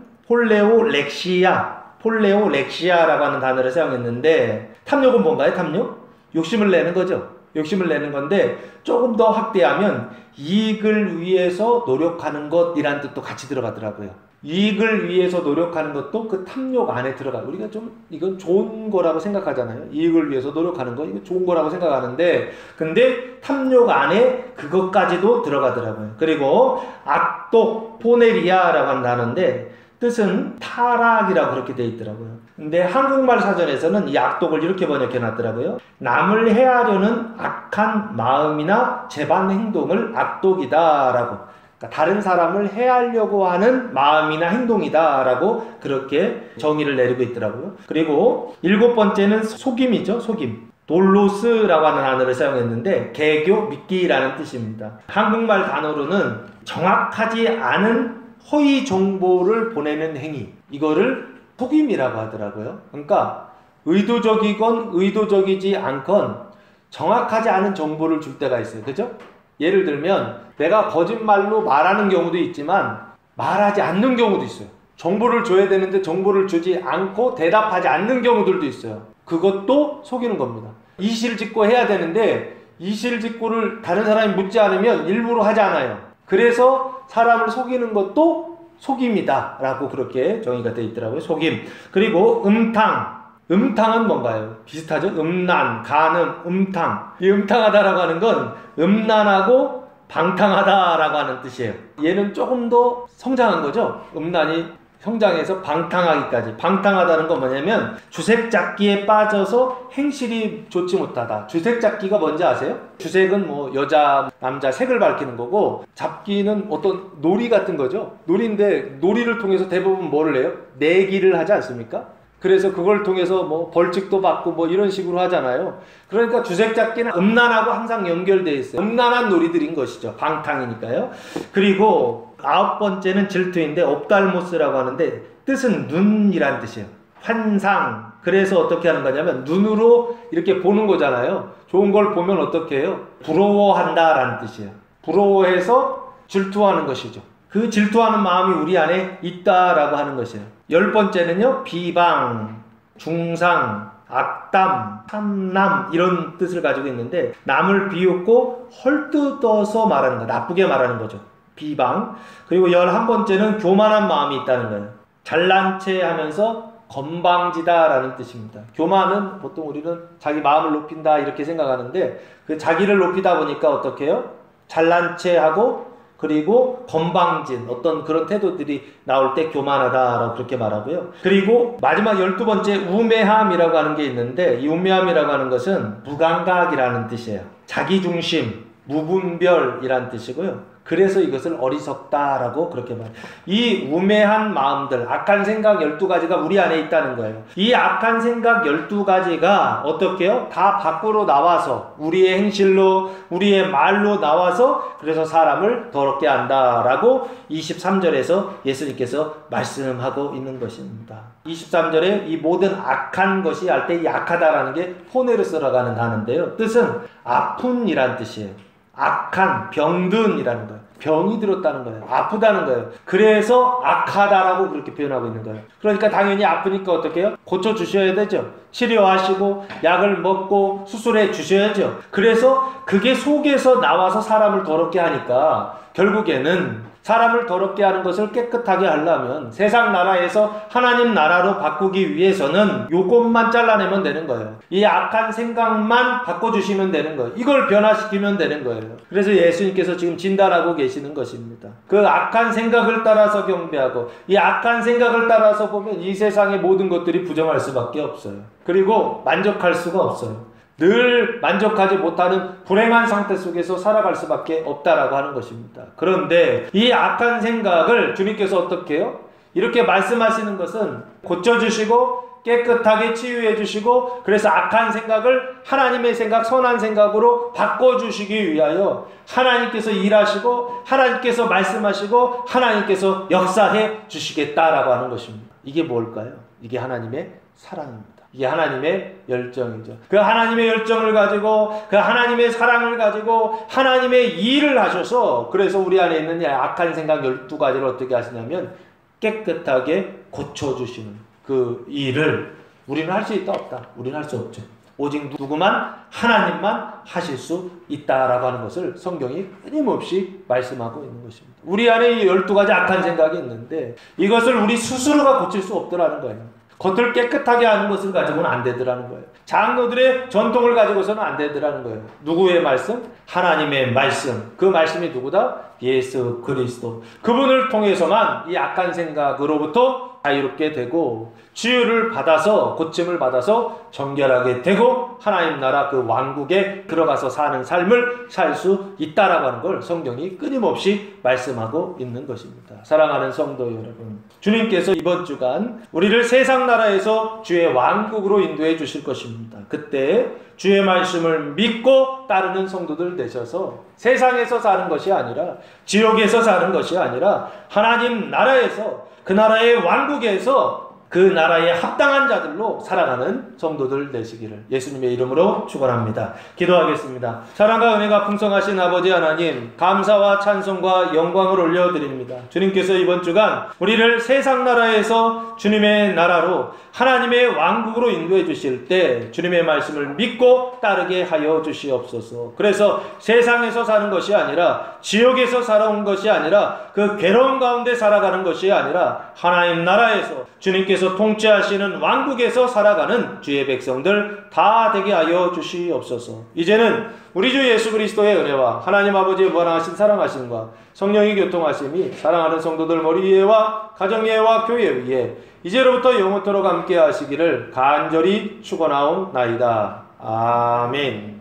폴레오렉시아라고 하는 단어를 사용했는데, 탐욕은 뭔가요? 탐욕? 욕심을 내는 거죠. 욕심을 내는 건데 조금 더 확대하면 이익을 위해서 노력하는 것이라는 뜻도 같이 들어가더라고요. 이익을 위해서 노력하는 것도 그 탐욕 안에 들어가요. 우리가 좀 이건 좋은 거라고 생각하잖아요. 이익을 위해서 노력하는 거, 이거 좋은 거라고 생각하는데, 근데 탐욕 안에 그것까지도 들어가더라고요. 그리고 악독, 포네리아라고 하는 단어인데 뜻은 타락이라고 그렇게 돼 있더라고요. 근데 한국말 사전에서는 이 악독을 이렇게 번역해 놨더라고요. 남을 해하려는 악한 마음이나 재반 행동을 악독이다 라고. 그러니까 다른 사람을 해하려고 하는 마음이나 행동이다 라고 그렇게 정의를 내리고 있더라고요. 그리고 7번째는 속임이죠. 속임. 돌로스라고 하는 단어를 사용했는데 개교, 미끼라는 뜻입니다. 한국말 단어로는 정확하지 않은 허위 정보를 보내는 행위, 이거를 속임이라고 하더라고요. 그러니까 의도적이건 의도적이지 않건 정확하지 않은 정보를 줄 때가 있어요. 그죠? 예를 들면 내가 거짓말로 말하는 경우도 있지만 말하지 않는 경우도 있어요. 정보를 줘야 되는데 정보를 주지 않고 대답하지 않는 경우들도 있어요. 그것도 속이는 겁니다. 이실직고 해야 되는데 이실직고를 다른 사람이 묻지 않으면 일부러 하지 않아요. 그래서 사람을 속이는 것도 속임이다 라고 그렇게 정의가 되어 있더라고요. 속임. 그리고 음탕은 뭔가요? 비슷하죠? 음란, 간음, 음탕. 이 음탕하다라고 하는 건 음란하고 방탕하다라고 하는 뜻이에요. 얘는 조금 더 성장한 거죠? 음란이 성장해서 방탕하기까지. 방탕하다는 건 뭐냐면 주색잡기에 빠져서 행실이 좋지 못하다. 주색잡기가 뭔지 아세요? 주색은 뭐 여자, 남자 색을 밝히는 거고, 잡기는 어떤 놀이 같은 거죠. 놀이인데 놀이를 통해서 대부분 뭐를 해요? 내기를 하지 않습니까? 그래서 그걸 통해서 뭐 벌칙도 받고 뭐 이런 식으로 하잖아요. 그러니까 주색잡기는 음란하고 항상 연결되어 있어요. 음란한 놀이들인 것이죠. 방탕이니까요. 그리고 9번째는 질투인데 옵달모스라고 하는데 뜻은 눈이란 뜻이에요. 환상. 그래서 어떻게 하는 거냐면 눈으로 이렇게 보는 거잖아요. 좋은 걸 보면 어떻게 해요? 부러워한다라는 뜻이에요. 부러워해서 질투하는 것이죠. 그 질투하는 마음이 우리 안에 있다라고 하는 것이에요. 10번째는요, 비방, 중상, 악담, 탐남 이런 뜻을 가지고 있는데 남을 비웃고 헐뜯어서 말하는 거, 나쁘게 말하는 거죠. 비방. 그리고 11번째는 교만한 마음이 있다는 거예요. 잘난 체 하면서 건방지다라는 뜻입니다. 교만은 보통 우리는 자기 마음을 높인다 이렇게 생각하는데 그 자기를 높이다 보니까 어떻게 해요? 잘난 체 하고 그리고 건방진 어떤 그런 태도들이 나올 때 교만하다라고 그렇게 말하고요. 그리고 마지막 12번째 우매함이라고 하는 게 있는데, 이 우매함이라고 하는 것은 무감각이라는 뜻이에요. 자기중심, 무분별이라는 뜻이고요. 그래서 이것을 어리석다라고 그렇게 말해요. 이 우매한 마음들, 악한 생각 12가지가 우리 안에 있다는 거예요. 이 악한 생각 12가지가 어떻게 해요? 다 밖으로 나와서 우리의 행실로, 우리의 말로 나와서 그래서 사람을 더럽게 한다라고 23절에서 예수님께서 말씀하고 있는 것입니다. 23절에 이 모든 악한 것이 할 때 이 악하다라는 게 포네르스라고 하는 단어인데요. 뜻은 아픈이란 뜻이에요. 악한, 병든이라는 거예요. 병이 들었다는 거예요. 아프다는 거예요. 그래서 악하다라고 그렇게 표현하고 있는 거예요. 그러니까 당연히 아프니까 어떻게 해요? 고쳐주셔야 되죠. 치료하시고 약을 먹고 수술해 주셔야죠. 그래서 그게 속에서 나와서 사람을 더럽게 하니까 결국에는 사람을 더럽게 하는 것을 깨끗하게 하려면 세상 나라에서 하나님 나라로 바꾸기 위해서는 요것만 잘라내면 되는 거예요. 이 악한 생각만 바꿔주시면 되는 거예요. 이걸 변화시키면 되는 거예요. 그래서 예수님께서 지금 진단하고 계시는 것입니다. 그 악한 생각을 따라서 경배하고 이 악한 생각을 따라서 보면 이 세상의 모든 것들이 부정할 수밖에 없어요. 그리고 만족할 수가 없어요. 늘 만족하지 못하는 불행한 상태 속에서 살아갈 수밖에 없다라고 하는 것입니다. 그런데 이 악한 생각을 주님께서 어떻게 해요? 이렇게 말씀하시는 것은 고쳐주시고 깨끗하게 치유해 주시고 그래서 악한 생각을 하나님의 생각, 선한 생각으로 바꿔주시기 위하여 하나님께서 일하시고 하나님께서 말씀하시고 하나님께서 역사해 주시겠다라고 하는 것입니다. 이게 뭘까요? 이게 하나님의 사랑입니다. 이게 하나님의 열정이죠. 그 하나님의 열정을 가지고 그 하나님의 사랑을 가지고 하나님의 일을 하셔서 그래서 우리 안에 있는 악한 생각 12가지를 어떻게 하시냐면 깨끗하게 고쳐주시는 그 일을 우리는 할 수 있다 없다? 우리는 할 수 없죠. 오직 누구만 하나님만 하실 수 있다라고 하는 것을 성경이 끊임없이 말씀하고 있는 것입니다. 우리 안에 이 12가지 악한 생각이 있는데 이것을 우리 스스로가 고칠 수 없더라는 거예요. 겉을 깨끗하게 하는 것을 가지고는 안 되더라는 거예요. 장로들의 전통을 가지고서는 안 되더라는 거예요. 누구의 말씀? 하나님의 말씀. 그 말씀이 누구다? 예수 그리스도. 그분을 통해서만 이 악한 생각으로부터 자유롭게 되고 치유를 받아서 고침을 받아서 정결하게 되고 하나님 나라 그 왕국에 들어가서 사는 삶을 살 수 있다라고 하는 걸 성경이 끊임없이 말씀하고 있는 것입니다. 사랑하는 성도 여러분, 주님께서 이번 주간 우리를 세상 나라에서 주의 왕국으로 인도해 주실 것입니다. 그때 주의 말씀을 믿고 따르는 성도들 되셔서 세상에서 사는 것이 아니라 지옥에서 사는 것이 아니라 하나님 나라에서 그 나라의 왕국에서 그 나라에 합당한 자들로 살아가는 성도들 되시기를 예수님의 이름으로 축원합니다. 기도하겠습니다. 사랑과 은혜가 풍성하신 아버지 하나님, 감사와 찬송과 영광을 올려드립니다. 주님께서 이번 주간 우리를 세상 나라에서 주님의 나라로 하나님의 왕국으로 인도해 주실 때 주님의 말씀을 믿고 따르게 하여 주시옵소서. 그래서 세상에서 사는 것이 아니라 지옥에서 살아온 것이 아니라 그 괴로움 가운데 살아가는 것이 아니라 하나님 나라에서 주님께서 통치하시는 왕국에서 살아가는 주의 백성들 다 되게 하여 주시옵소서. 이제는 우리 주 예수 그리스도의 은혜와 하나님 아버지의 무한하신 사랑하심과 성령의 교통하심이 사랑하는 성도들 머리 위에와 가정 위에와 교회 위에 이제로부터 영원토록 함께 하시기를 간절히 축원하옵나이다. 아멘.